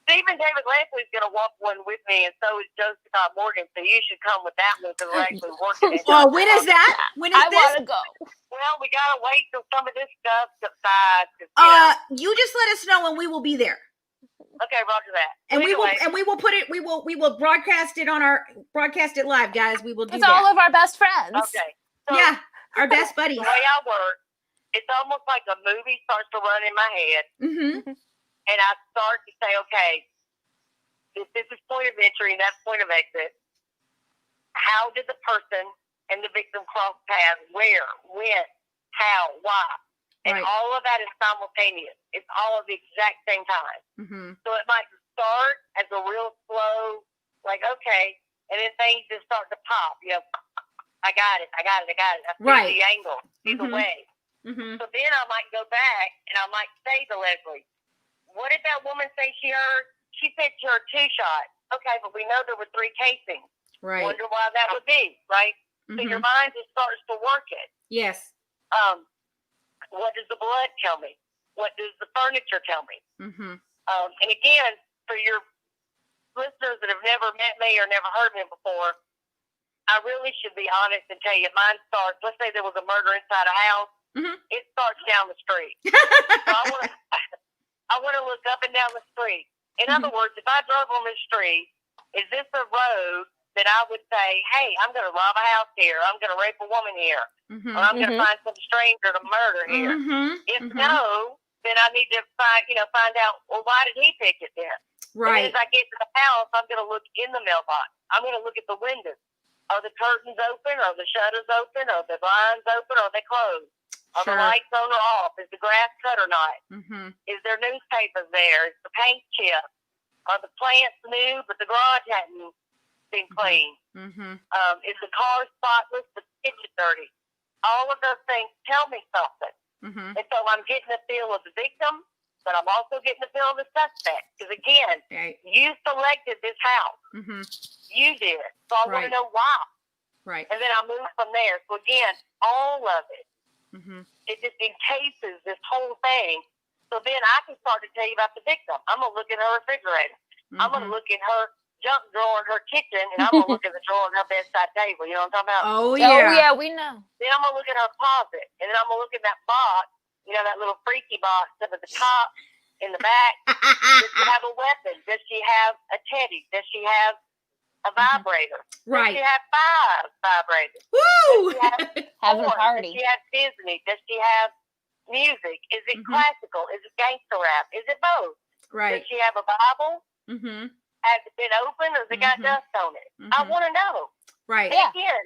Stephen David Lampley is going to walk one with me, and so is Joseph Scott Morgan. So you should come with that one because we're actually working it. Oh, when is that? When is this? I want to go. Well, we got to wait till some of this stuff subsides. You just let us know, and we will be there. Okay, roger that. And we will put it. We will broadcast it live, guys. We will do it's that. all of our best friends. Okay. So, yeah, our best buddies. The way I work, it's almost like a movie starts to run in my head, and I start to say, okay, this is point of entry and that's point of exit. How did the person and the victim cross paths? Where? When? How? Why? And all of that is simultaneous. It's all at the exact same time. So it might start as a real slow, like, okay, and then things just start to pop. You know, I got it. I see the angle, see the way. So then I might go back and I might say to Leslie, what did that woman say she heard? She said she heard 2 shots. Okay, but we know there were 3 casings. Right. Wonder why that would be, right? So your mind just starts to work it. Yes. What does the blood tell me? What does the furniture tell me? And again, for your listeners that have never met me or never heard me before, I really should be honest and tell you, mine starts, let's say there was a murder inside a house, it starts down the street. So I want to look up and down the street. In other words, if I drove on the street, is this a road that I would say, hey, I'm going to rob a house here, I'm going to rape a woman here, or I'm going to find some stranger to murder here? If no, then I need to find out, well, why did he pick it then? Right. And as I get to the house, I'm going to look in the mailbox. I'm going to look at the windows. Are the curtains open? Are the shutters open? Are the blinds open? Are they closed? Are the lights on or off? Is the grass cut or not? Is there newspapers there? Is the paint chipped? Are the plants new but the garage hadn't been cleaned? Is the car spotless but the kitchen dirty? All of those things tell me something. And so I'm getting a feel of the victim, but I'm also getting a feel of the suspect. Because again, you selected this house. You did. So I want to know why. Right. And then I move from there. So again, all of it, it just encases this whole thing. So then I can start to tell you about the victim. I'm going to look in her refrigerator. I'm going to look in her junk drawer in her kitchen, and I'm going to look in the drawer in her bedside table. You know what I'm talking about? Oh, yeah. Oh, yeah, we know. Then I'm going to look at her closet, and then I'm going to look in that box, that little freaky box up at the top, in the back. Does she have a weapon? Does she have a teddy? Does she have a vibrator? Right. Does she have 5 vibrators? Woo! Having a 4? party. Does she have Disney? Does she have music? Is it classical? Is it gangster rap? Is it both? Right. Does she have a Bible? Has it been open or has it got dust on it? I want to know. Right. And again,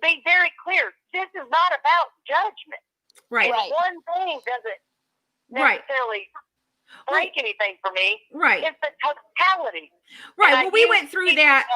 be very clear. This is not about judgment. Right. And one thing doesn't necessarily break anything for me. Right. It's the totality. Right. Well, we went through that.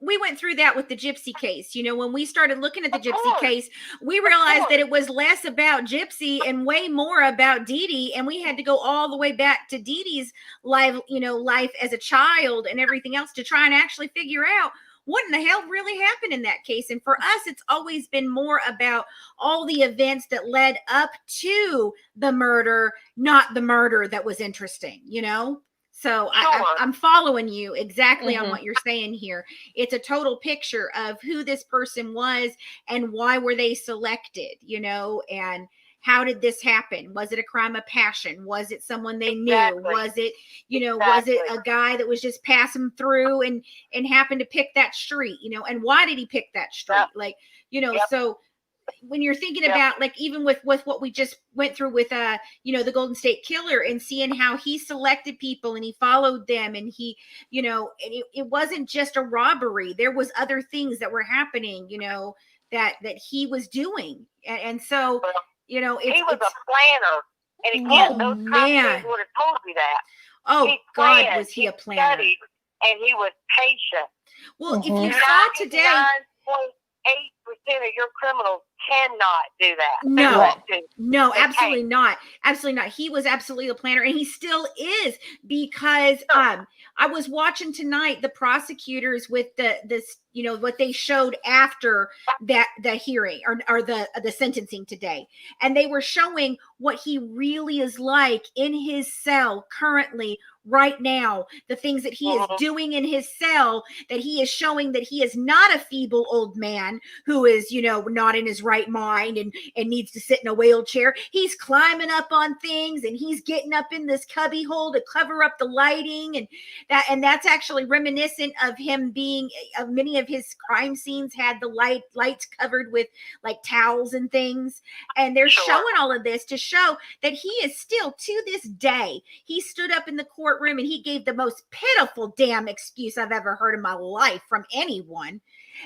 We went through that with the Gypsy case. When we started looking at the Gypsy case, we realized that it was less about Gypsy and way more about Dee Dee. And we had to go all the way back to Dee Dee's life, life as a child and everything else to try and actually figure out what in the hell really happened in that case. And for us, it's always been more about all the events that led up to the murder, not the murder that was interesting, So Sure. I'm following you exactly on what you're saying here. It's a total picture of who this person was and why were they selected, you know, and how did this happen? Was it a crime of passion? Was it someone they knew? Was it, you know, was it a guy that was just passing through and happened to pick that street, you know, and why did he pick that street? Yep. Like, you know, Yep. so when you're thinking about, like, even with what we just went through with you know, the Golden State Killer, and seeing how he selected people and he followed them, and he, you know, and it wasn't just a robbery. There was other things that were happening, you know, that he was doing, and so, you know, he was a planner, and again, those cops would have told you that. Oh God, was he a planner? Studied, and he was patient. Well, if you saw today, 99.8% of your criminals cannot do that. No, absolutely not. Absolutely not. He was absolutely a planner, and he still is, because I was watching tonight the prosecutors with this, you know, what they showed after that, the hearing or the sentencing today, and they were showing what he really is like in his cell currently right now, the things that he is doing in his cell, that he is showing that he is not a feeble old man who is, you know, not in his right mind and needs to sit in a wheelchair. He's climbing up on things, and he's getting up in this cubby hole to cover up the lighting, and that's actually reminiscent of him being, many of his crime scenes had the lights covered with like towels and things, and they're showing all of this to show that he is still, to this day, he stood up in the courtroom and he gave the most pitiful damn excuse I've ever heard in my life from anyone.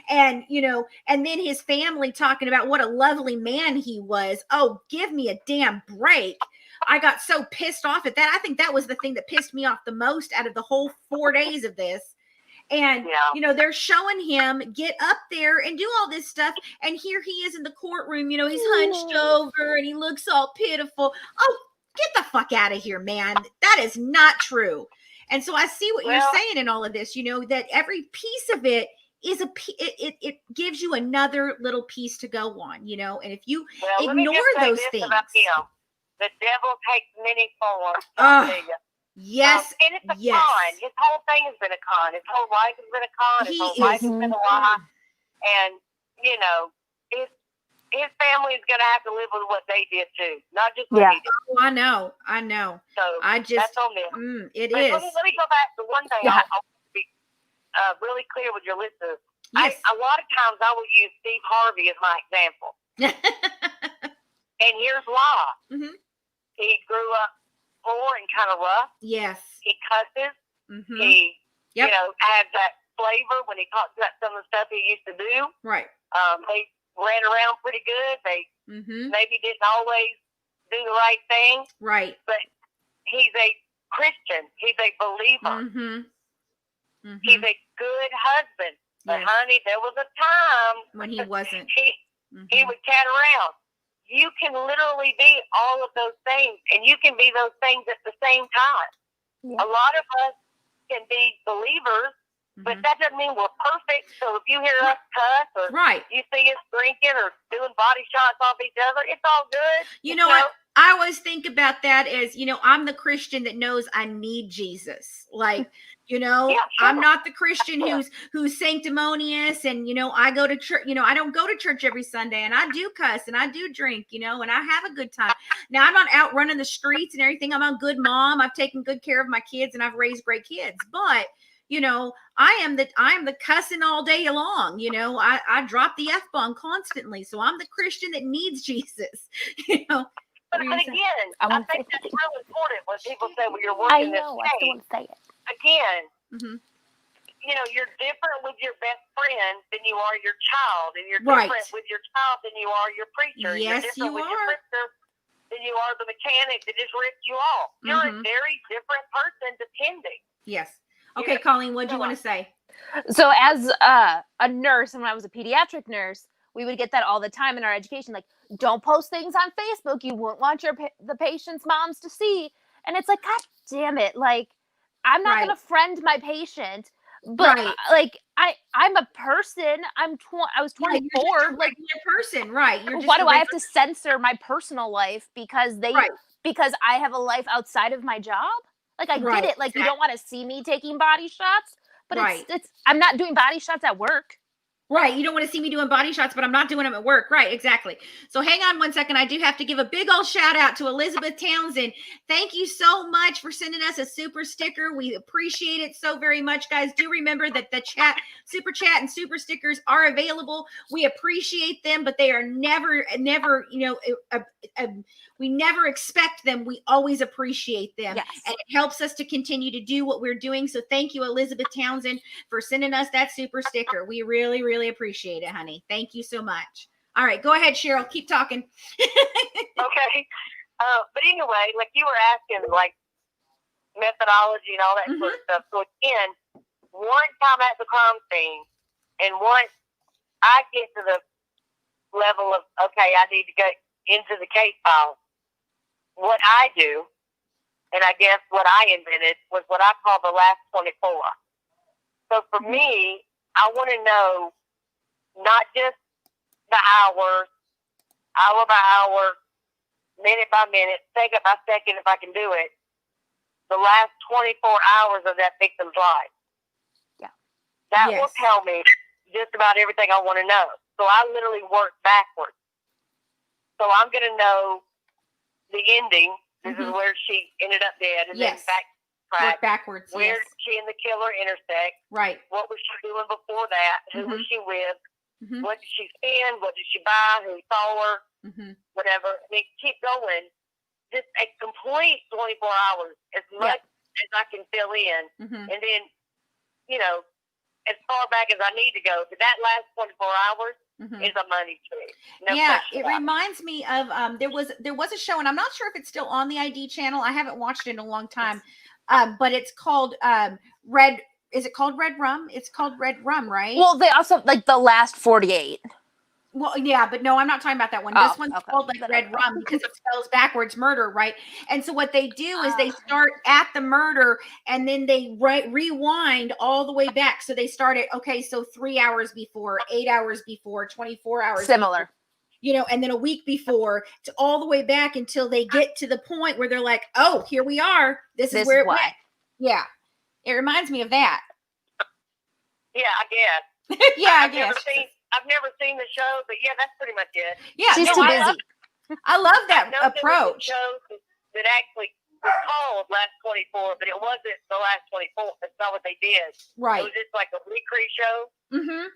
And, you know, and then his family talking about what a lovely man he was. Oh, give me a damn break. I got so pissed off at that. I think that was the thing that pissed me off the most out of the whole 4 days of this. And, you know, they're showing him get up there and do all this stuff. And here he is in the courtroom, you know, he's hunched over and he looks all pitiful. Oh, get the fuck out of here, man. That is not true. And so I see what you're saying in all of this, you know, that every piece of it is it gives you another little piece to go on, you know, and if you ignore those things. About him. The devil takes many forms. Yes. And it's a con. His whole thing has been a con. His whole life has been a con. His whole life has been a lie. And, you know, his family is going to have to live with what they did too, not just what he did. Oh, I know. So that's on them. It but is. Let me go back to one thing. I want to be really clear with your listeners. Yes. A lot of times I will use Steve Harvey as my example. And here's why. He grew up poor and kind of rough. Yes. He cusses. He, you know, has that flavor when he talks about some of the stuff he used to do. Right. They ran around pretty good. They maybe didn't always do the right thing. Right. But he's a Christian. He's a believer. He's a good husband. But honey, there was a time when he wasn't. He would cat around. You can literally be all of those things, and you can be those things at the same time. A lot of us can be believers, but that doesn't mean we're perfect. So if you hear us cuss or you see us drinking or doing body shots off each other, it's all good. You know what? I always think about that as, you know, I'm the Christian that knows I need Jesus. Like, you know, I'm not the Christian who's sanctimonious and, you know, I go to church, you know, I don't go to church every Sunday, and I do cuss and I do drink, you know, and I have a good time. Now, I'm not out running the streets and everything. I'm a good mom. I've taken good care of my kids and I've raised great kids, but you know, I am the cussing all day long. You know, I drop the F-bomb constantly. So I'm the Christian that needs Jesus, you know. But again, I think that's so important when people say, well, you're working this way. I still want to say it. Again, you know, you're different with your best friend than you are your child, and you're different with your child than you are your preacher. Yes, you're different with your sister than you are the mechanic that just ripped you off. You're a very different person depending. Yes. Okay, Colleen, what do you want to say? So as a nurse, and when I was a pediatric nurse, we would get that all the time in our education. Like, don't post things on Facebook you wouldn't want the patient's moms to see. And it's like, God damn it. Like, I'm not going to friend my patient, but like, I'm a person. I was 24. You're just a regular person, right? Why do I have to censor my personal life because because I have a life outside of my job? Like, I get it. Like, you don't want to see me taking body shots, but it's I'm not doing body shots at work. Right. You don't want to see me doing body shots, but I'm not doing them at work. Right. Exactly. So hang on one second. I do have to give a big old shout out to Elizabeth Townsend. Thank you so much for sending us a super sticker. We appreciate it so very much, guys. Do remember that the super chat and super stickers are available. We appreciate them, but they are never, we never expect them. We always appreciate them. Yes. And it helps us to continue to do what we're doing. So thank you, Elizabeth Townsend, for sending us that super sticker. We really, really appreciate it, honey. Thank you so much. All right, go ahead, Cheryl. Keep talking. Okay. But anyway, like you were asking, like methodology and all that sort of stuff. So again, once I'm at the crime scene and once I get to the level of, okay, I need to get into the case file, what I do, and I guess what I invented, was what I call the last 24. So for me, I want to know not just the hours, hour by hour, minute by minute, second by second, if I can do it, the last 24 hours of that victim's life. Yeah. That will tell me just about everything I want to know. So I literally work backwards. So I'm going to know the ending. This is where she ended up dead. And then work backwards. Where did she and the killer intersect? Right. What was she doing before that? Who was she with? What did she spend? What did she buy? Who saw her? Whatever. I mean, keep going. Just a complete 24 hours, as much as I can fill in. And then, as far back as I need to go. But that last 24 hours is a money tree. No it reminds me of there was a show, and I'm not sure if it's still on the ID channel. I haven't watched it in a long time. But it's called Red. Is it called Red Rum? It's called Red Rum, right? Well, they also like the last 48. Well, yeah, but no, I'm not talking about that one. This one's called like Red Rum because it spells backwards murder, right? And so what they do is they start at the murder and then they rewind all the way back. So they start at, so 3 hours before, 8 hours before, 24 hours. Similar. Before, and then a week before, to all the way back until they get to the point where they're like, oh, here we are. This is where it went. Yeah. It reminds me of that. Yeah, I guess. I guess. I've never seen the show, but yeah, that's pretty much it. Yeah, she's too busy. I love that approach. There was a show that actually was called Last 24, but it wasn't the Last 24. That's not what they did. Right. It was just like a recreate show.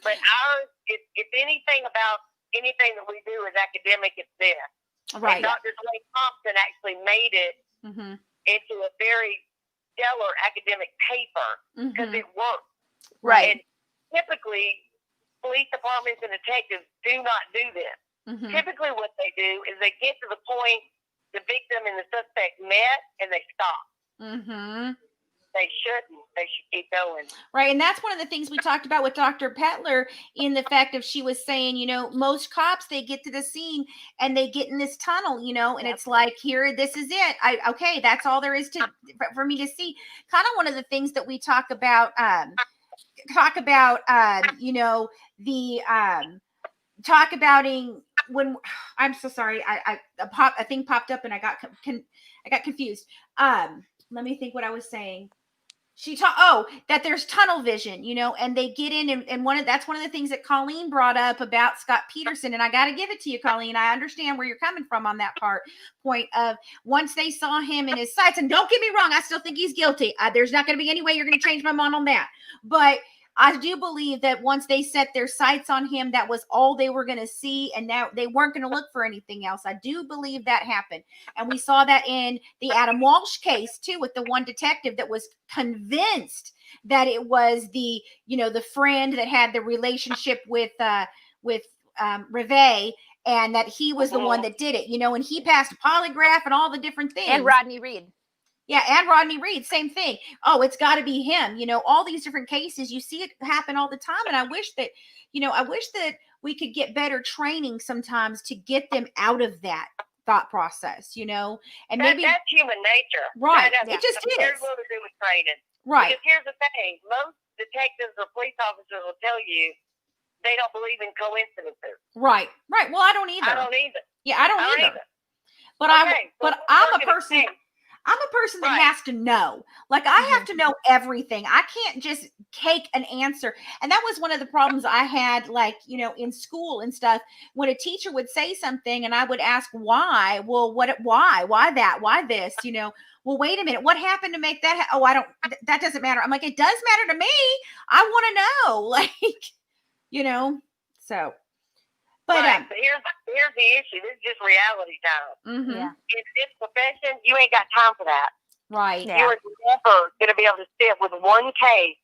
But ours, if anything about anything that we do is academic, it's this. Right. And Dr. Dwayne Thompson actually made it into a very stellar academic paper because it worked. Right. And typically, police departments and detectives do not do this. Typically what they do is they get to the point the victim and the suspect met and they stop. They shouldn't. They should keep going. Right. And that's one of the things we talked about with Dr. Petler in the fact of she was saying, most cops, they get to the scene and they get in this tunnel, and it's like, here, this is it. That's all there is for me to see. Kind of one of the things that we talk about, when I'm so sorry, a thing popped up and I got confused. Let me think what I was saying. That there's tunnel vision, and they get in and that's one of the things that Colleen brought up about Scott Peterson. And I got to give it to you, Colleen. I understand where you're coming from on that point of once they saw him in his sights, and don't get me wrong, I still think he's guilty. There's not going to be any way you're going to change my mind on that. But I do believe that once they set their sights on him, that was all they were going to see. And now they weren't going to look for anything else. I do believe that happened. And we saw that in the Adam Walsh case too, with the one detective that was convinced that it was the friend that had the relationship with Reve, and that he was the one that did it, and he passed a polygraph and all the different things. And Rodney Reed. Yeah, and Rodney Reed, same thing. Oh, it's got to be him. All these different cases, you see it happen all the time. And I wish that we could get better training sometimes to get them out of that thought process, and maybe that's human nature. Right. It just is. There's little to do with training. Right. Because here's the thing. Most detectives or police officers will tell you they don't believe in coincidences. Right. Well, I don't either. I don't either. Yeah, I don't either. But I'm a person. I'm a person that Right. has to know. Like, I have to know everything. I can't just take an answer. And that was one of the problems I had, like, you know, in school and stuff. When a teacher would say something and I would ask why, well, why that, why this, you know, well, wait a minute, what happened to make that? Oh, I don't, that doesn't matter. I'm like, it does matter to me. I want to know, like, you know, so. But right. So here's the issue. This is just reality time. Yeah. In this profession, you ain't got time for that. Right. Yeah. You are never going to be able to sit with one case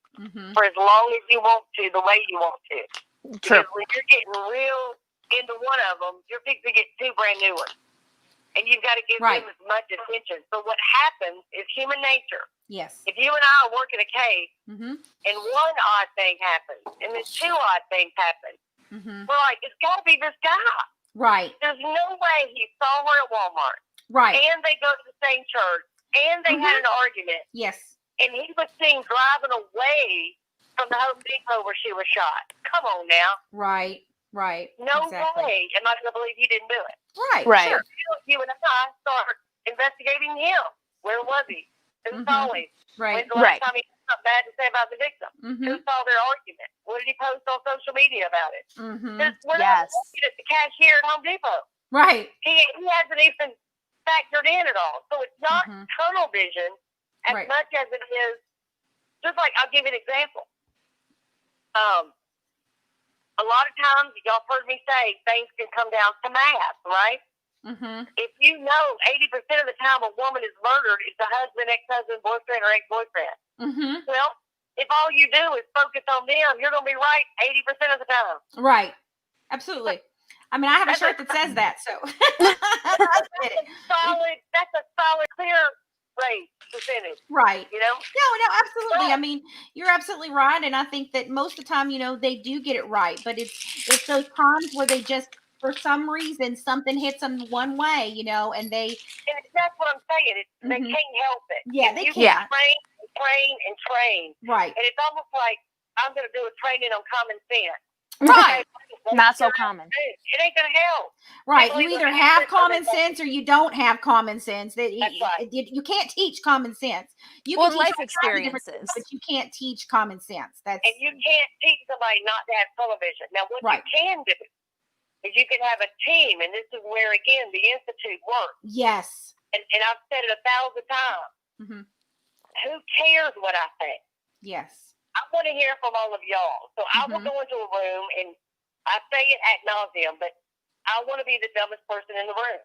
for as long as you want to, the way you want to. True. Because when you're getting real into one of them, you're fixing to get two brand new ones. And you've got to give them as much attention. So what happens is human nature. Yes. If you and I are working a case, and one odd thing happens, and then two odd things happen, we're like, it's got to be this guy. Right. There's no way he saw her at Walmart. Right. And they go to the same church. And they had an argument. Yes. And he was seen driving away from the Home Depot where she was shot. Come on now. Right. Right. No exactly. way am I going to believe he didn't do it. Right. Right. Sure. You and I start investigating him. Where was he? Who saw him? Right. When's the last time he had something bad to say about the victim? Who saw their argument? What did he post on social media about it? We're not looking at the cashier at Home Depot. Right. He hasn't even factored in at all. So it's not tunnel vision as much as it is, just like, I'll give you an example. A lot of times, y'all heard me say, things can come down to math, right? If you know 80% of the time a woman is murdered, it's a husband, ex-husband, boyfriend, or ex-boyfriend. Well, if all you do is focus on them, you're going to be right 80% of the time. Right. Absolutely. I mean, I have a shirt that says that, so. That's a solid, clear rate percentage. Right. You know? No, absolutely. I mean, you're absolutely right. And I think that most of the time, you know, they do get it right. But it's those times where they just, for some reason, something hits them one way, you know, and they. And that's what I'm saying. They can't help it. Yeah, they can't. can't. Train. Right. And it's almost like I'm going to do a training on common sense. Right. Not so common. It ain't going to help. Right. You either have common sense or you don't have common sense. That's right. You can't teach common sense. You can teach life experiences, but you can't teach common sense. And you can't teach somebody not to have television. Now, what you can do is you can have a team, and this is where, again, the Institute works. Yes. And I've said it 1,000 times. Who cares what I think? Yes. I want to hear from all of y'all. So I will go into a room, and I say it ad nauseum, but I want to be the dumbest person in the room.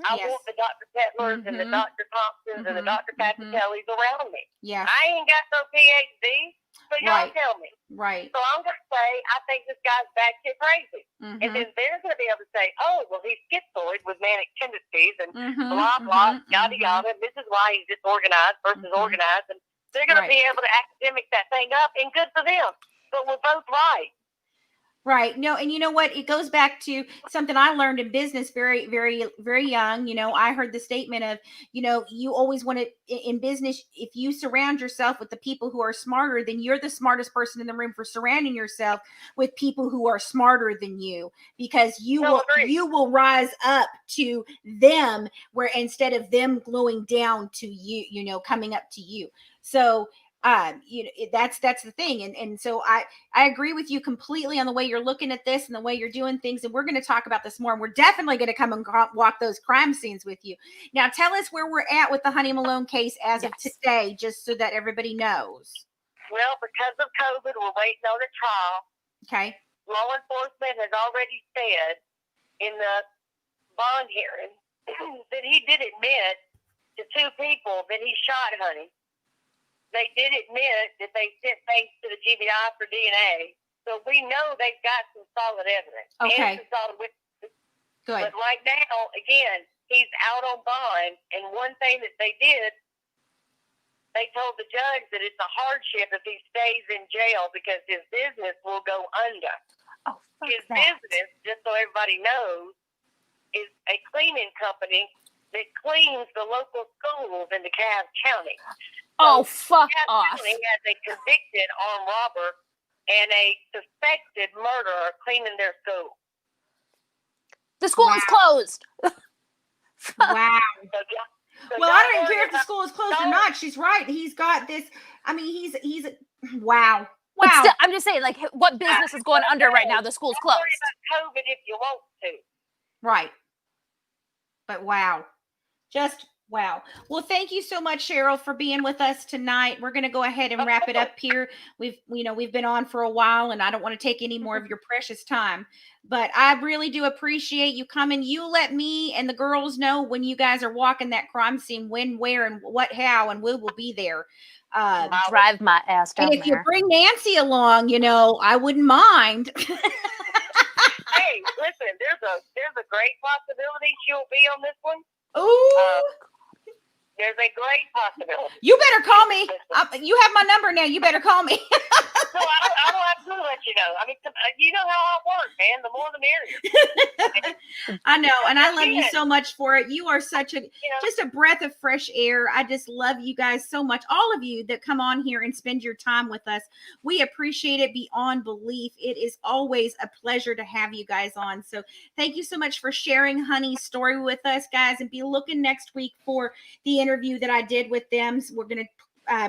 I want the Dr. Petlers and the Dr. Thompsons and the Dr. Capitellis around me. Yeah. I ain't got no PhD, so y'all tell me. Right. So I'm going to say, I think this guy's batshit crazy. And then they're going to be able to say, oh, well, he's schizoid with manic tendencies and blah, blah, yada, yada. This is why he's disorganized versus organized. And they're going to be able to academic that thing up, and good for them. But we're both right. Right. No, and you know what? It goes back to something I learned in business very, very, very young. You know, I heard the statement of, you know, you always want to, in business, if you surround yourself with the people who are smarter, then you're the smartest person in the room for surrounding yourself with people who are smarter than you, because you will rise up to them, where instead of them gluing down to you, you know, coming up to you. So, you know, that's the thing. And so I agree with you completely on the way you're looking at this and the way you're doing things. And we're going to talk about this more. And we're definitely going to come and walk those crime scenes with you. Now, tell us where we're at with the Honey Malone case as of today, just so that everybody knows. Well, because of COVID, we're waiting on a trial. Okay. Law enforcement has already said in the bond hearing that he did admit to two people that he shot Honey. They did admit that they sent things to the GBI for DNA. So we know they've got some solid evidence. Okay. And some solid witnesses. Good. But right now, again, he's out on bond. And one thing that they did, they told the judge that it's a hardship if he stays in jail because his business will go under. Oh, fuck his that. business, just so everybody knows, is a cleaning company that cleans the local schools in DeKalb County. Oh, fuck off. He has a convicted armed robber and a suspected murderer cleaning their school. The school is closed. Wow. So well, I don't don't worry care if the about- school is closed or don't- not. She's right. He's got this. I mean, he's wow. But Wow. still, I'm just saying, like, what business is going under right now? The school's Don't worry closed. about COVID if you want to. Right. But wow. Just wow. Well, thank you so much, Cheryl, for being with us tonight. We're going to go ahead and wrap it up here. We've been on for a while, and I don't want to take any more of your precious time, but I really do appreciate you coming. You let me and the girls know when you guys are walking that crime scene, when, where, and what, how, and we will be there. Drive my ass down And if you there. bring Nancy along, I wouldn't mind. Hey, listen, there's a great possibility she'll be on this one. Ooh. There's a great possibility. You better call me. You have my number now. You better call me. So I will absolutely let you know. I mean, you know how I work, man. The more the merrier. I know, and I love you so much for it. You are such just a breath of fresh air. I just love you guys so much. All of you that come on here and spend your time with us. We appreciate it beyond belief. It is always a pleasure to have you guys on. So thank you so much for sharing Honey's story with us, guys, and be looking next week for the interview that I did with them. So we're going to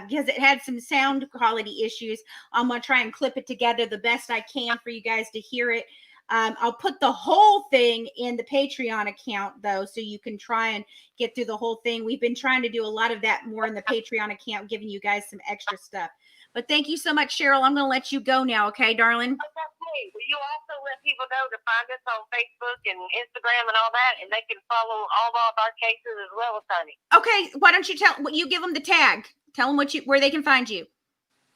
because it had some sound quality issues. I'm going to try and clip it together the best I can for you guys to hear it. I'll put the whole thing in the Patreon account, though, so you can try and get through the whole thing. We've been trying to do a lot of that more in the Patreon account, giving you guys some extra stuff. But thank you so much, Cheryl. I'm going to let you go now, okay, darling? Okay. Will you also let people know to find us on Facebook and Instagram and all that, and they can follow all of our cases as well as Honey? Okay. Why don't you give them the tag? Tell them where they can find you.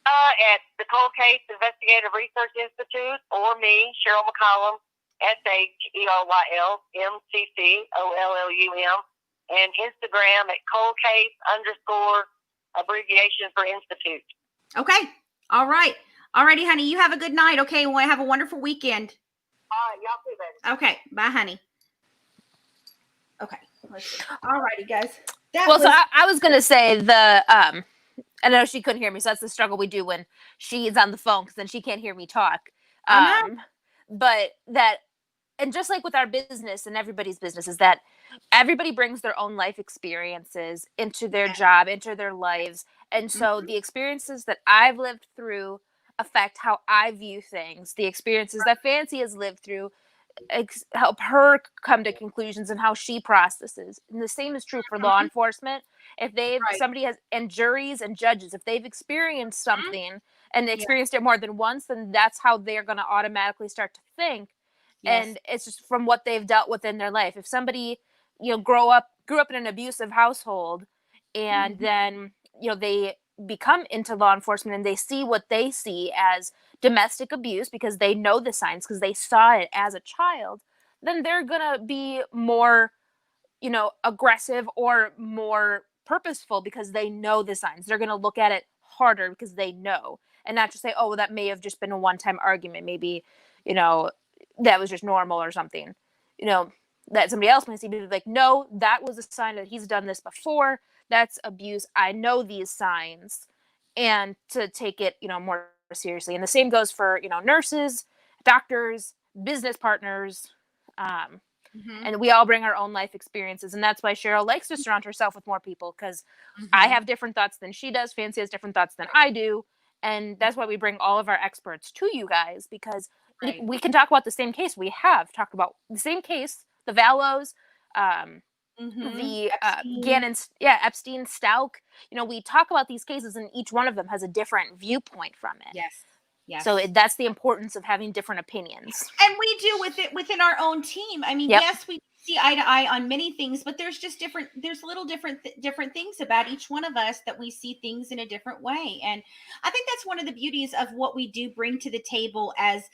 At the Cold Case Investigative Research Institute, or me, Sheryl McCollum, SHERYLMCCOLLUM, and Instagram at Cold Case _ abbreviation for Institute. Okay. All right. Alrighty, honey. You have a good night. Okay. We'll have a wonderful weekend. All right, y'all too, baby. Okay. Bye, honey. Okay. Let's see. Alrighty, guys. So I was gonna say I know she couldn't hear me, so that's the struggle we do when she's on the phone, because then she can't hear me talk. But and just like with our business and everybody's business, is that everybody brings their own life experiences into their job, into their lives. And so the experiences that I've lived through affect how I view things. The experiences that Fancy has lived through help her come to conclusions and how she processes. And the same is true for law enforcement. If somebody has, and juries and judges, if they've experienced something and experienced it more than once, then that's how they're going to automatically start to think. Yes. And it's just from what they've dealt with in their life. If somebody, grew up in an abusive household, and then, they become into law enforcement and they see what they see as domestic abuse because they know the signs, because they saw it as a child, then they're gonna be more, aggressive or more purposeful because they know the signs. They're gonna look at it harder because they know, and not just say, oh, well, that may have just been a one-time argument. Maybe, that was just normal or something, that somebody else might see, be like, no, that was a sign that he's done this before. That's abuse. I know these signs, and to take it, more seriously. And the same goes for, nurses, doctors, business partners, and we all bring our own life experiences. And that's why Cheryl likes to surround herself with more people, because I have different thoughts than she does. Fancy has different thoughts than I do. And that's why we bring all of our experts to you guys, because we can talk about the same case. We have talked about the same case, the Vallows, the Epstein, Stalk. We talk about these cases, and each one of them has a different viewpoint from it. Yes. So that's the importance of having different opinions. And we do with it within our own team. I mean, yes, we see eye to eye on many things, but there's just different things about each one of us that we see things in a different way. And I think that's one of the beauties of what we do bring to the table as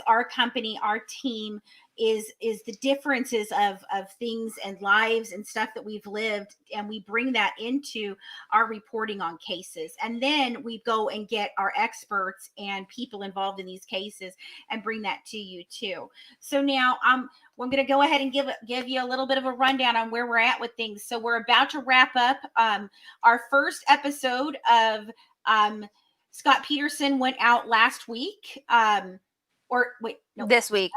our company, our team, is the differences of things and lives and stuff that we've lived, and we bring that into our reporting on cases. And then we go and get our experts and people involved in these cases and bring that to you too. So now I'm going to go ahead and give you a little bit of a rundown on where we're at with things. So we're about to wrap up our first episode of Scott Peterson went out last week. This week.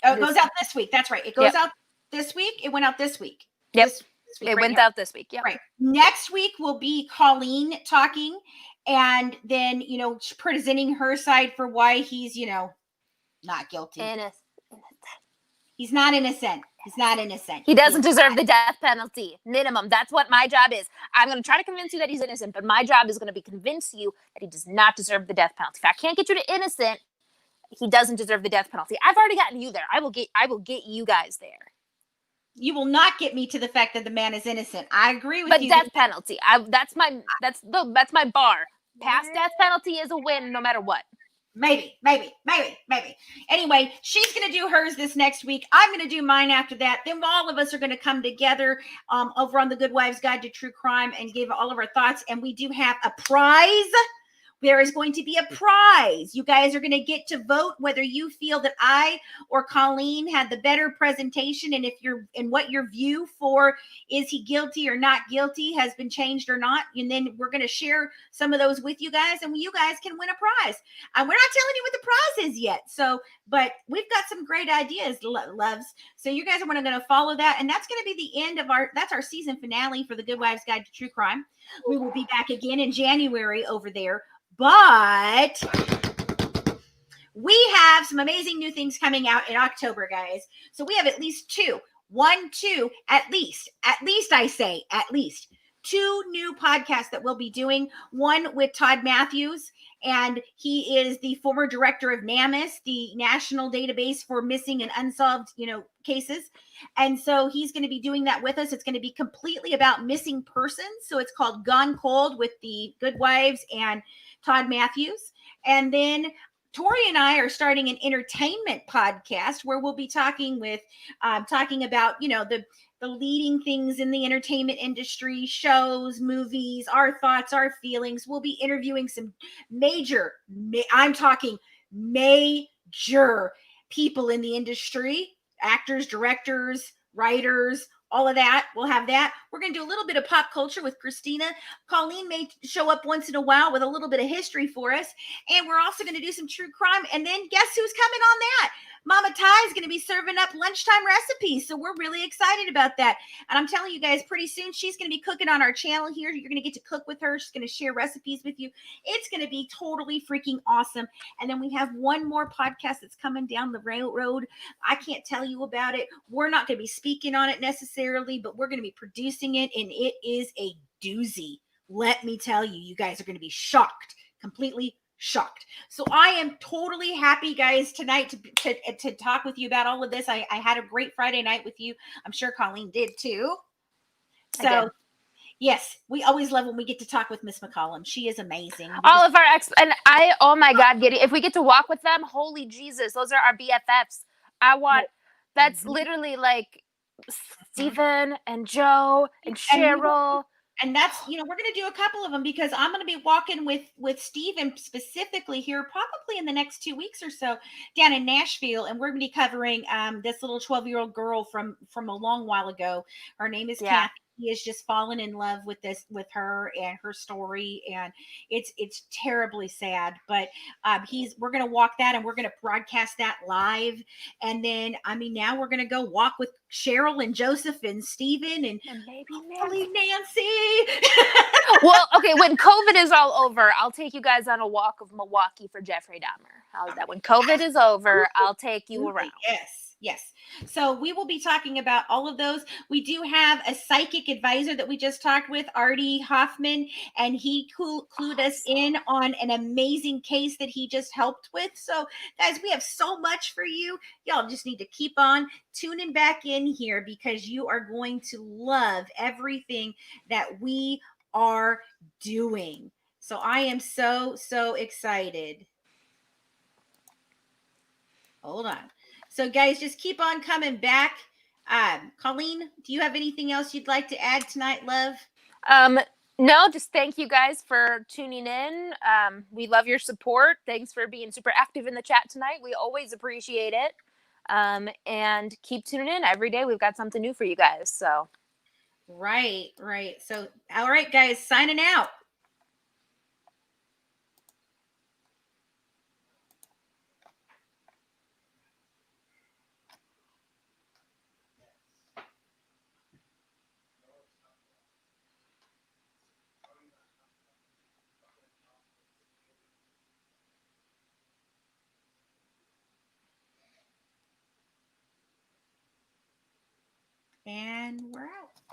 Oh, it goes out this week. That's right. It goes out this week. It went out this week. Yep. It went out this week. Yeah. Right. Next week will be Colleen talking, and then, presenting her side for why he's, not guilty. He's not innocent. He's not innocent. He doesn't deserve the death penalty. Minimum. That's what my job is. I'm going to try to convince you that he's innocent, but my job is going to be convince you that he does not deserve the death penalty. If I can't get you to innocent, he doesn't deserve the death penalty. I've already gotten you there. I will get you guys there. You will not get me to the fact that the man is innocent. I agree with but you. But death penalty. That's my bar. Past death penalty is a win no matter what. Maybe. Anyway, she's going to do hers this next week. I'm going to do mine after that. Then all of us are going to come together over on the Good Wives Guide to True Crime and give all of our thoughts. And we do have a prize. There is going to be a prize. You guys are going to get to vote whether you feel that I or Colleen had the better presentation, and what your view for is he guilty or not guilty has been changed or not. And then we're going to share some of those with you guys, and you guys can win a prize. We're not telling you what the prize is yet. But we've got some great ideas, loves. So you guys are going to follow that, and that's going to be the end of that's our season finale for the Good Wives Guide to True Crime. We will be back again in January over there. But we have some amazing new things coming out in October, guys. So we have at least two, at least two new podcasts that we'll be doing. One with Todd Matthews, and he is the former director of NamUs, the National Database for Missing and Unsolved, cases. And so he's going to be doing that with us. It's going to be completely about missing persons. So it's called Gone Cold with the Good Wives and Todd Matthews. And then Tori and I are starting an entertainment podcast where we'll be talking about, the leading things in the entertainment industry, shows, movies, our thoughts, our feelings. We'll be interviewing some major people in the industry, actors, directors, writers, all of that. We'll have that. We're going to do a little bit of pop culture with Christina. Colleen may show up once in a while with a little bit of history for us. And we're also going to do some true crime. And then guess who's coming on that? Mama Ty is going to be serving up lunchtime recipes. So we're really excited about that. And I'm telling you guys, pretty soon she's going to be cooking on our channel here. You're going to get to cook with her. She's going to share recipes with you. It's going to be totally freaking awesome. And then we have one more podcast that's coming down the road. I can't tell you about it. We're not going to be speaking on it necessarily, but we're going to be producing it. And it is a doozy. Let me tell you, you guys are going to be shocked, completely shocked. So I am totally happy, guys, tonight to talk with you about all of this. I had a great Friday night with you. I'm sure Colleen did too. So yes, we always love when we get to talk with Miss McCollum. She is amazing. All of our oh my God, if we get to walk with them, holy Jesus, those are our BFFs. That's literally like Stephen and Joe and Cheryl. And that's, we're going to do a couple of them because I'm going to be walking with Stephen specifically here, probably in the next 2 weeks or so down in Nashville. And we're going to be covering this little 12-year-old girl from a long while ago. Her name is Kathy. He has just fallen in love with her and her story. And it's terribly sad, but we're going to walk that and we're going to broadcast that live. And then, now we're going to go walk with Cheryl and Joseph and Stephen and maybe Nancy. Well, okay. When COVID is all over, I'll take you guys on a walk of Milwaukee for Jeffrey Dahmer. How's that? When COVID is over, I'll take you around. Yes. So we will be talking about all of those. We do have a psychic advisor that we just talked with, Artie Hoffman, and he clued us in on an amazing case that he just helped with. So guys, we have so much for you. Y'all just need to keep on tuning back in here because you are going to love everything that we are doing. So I am so excited. Hold on. So guys, just keep on coming back. Colleen, do you have anything else you'd like to add tonight, love? No, just thank you guys for tuning in. We love your support. Thanks for being super active in the chat tonight. We always appreciate it. And keep tuning in every day. We've got something new for you guys. So right. So all right, guys, signing out. and we're out.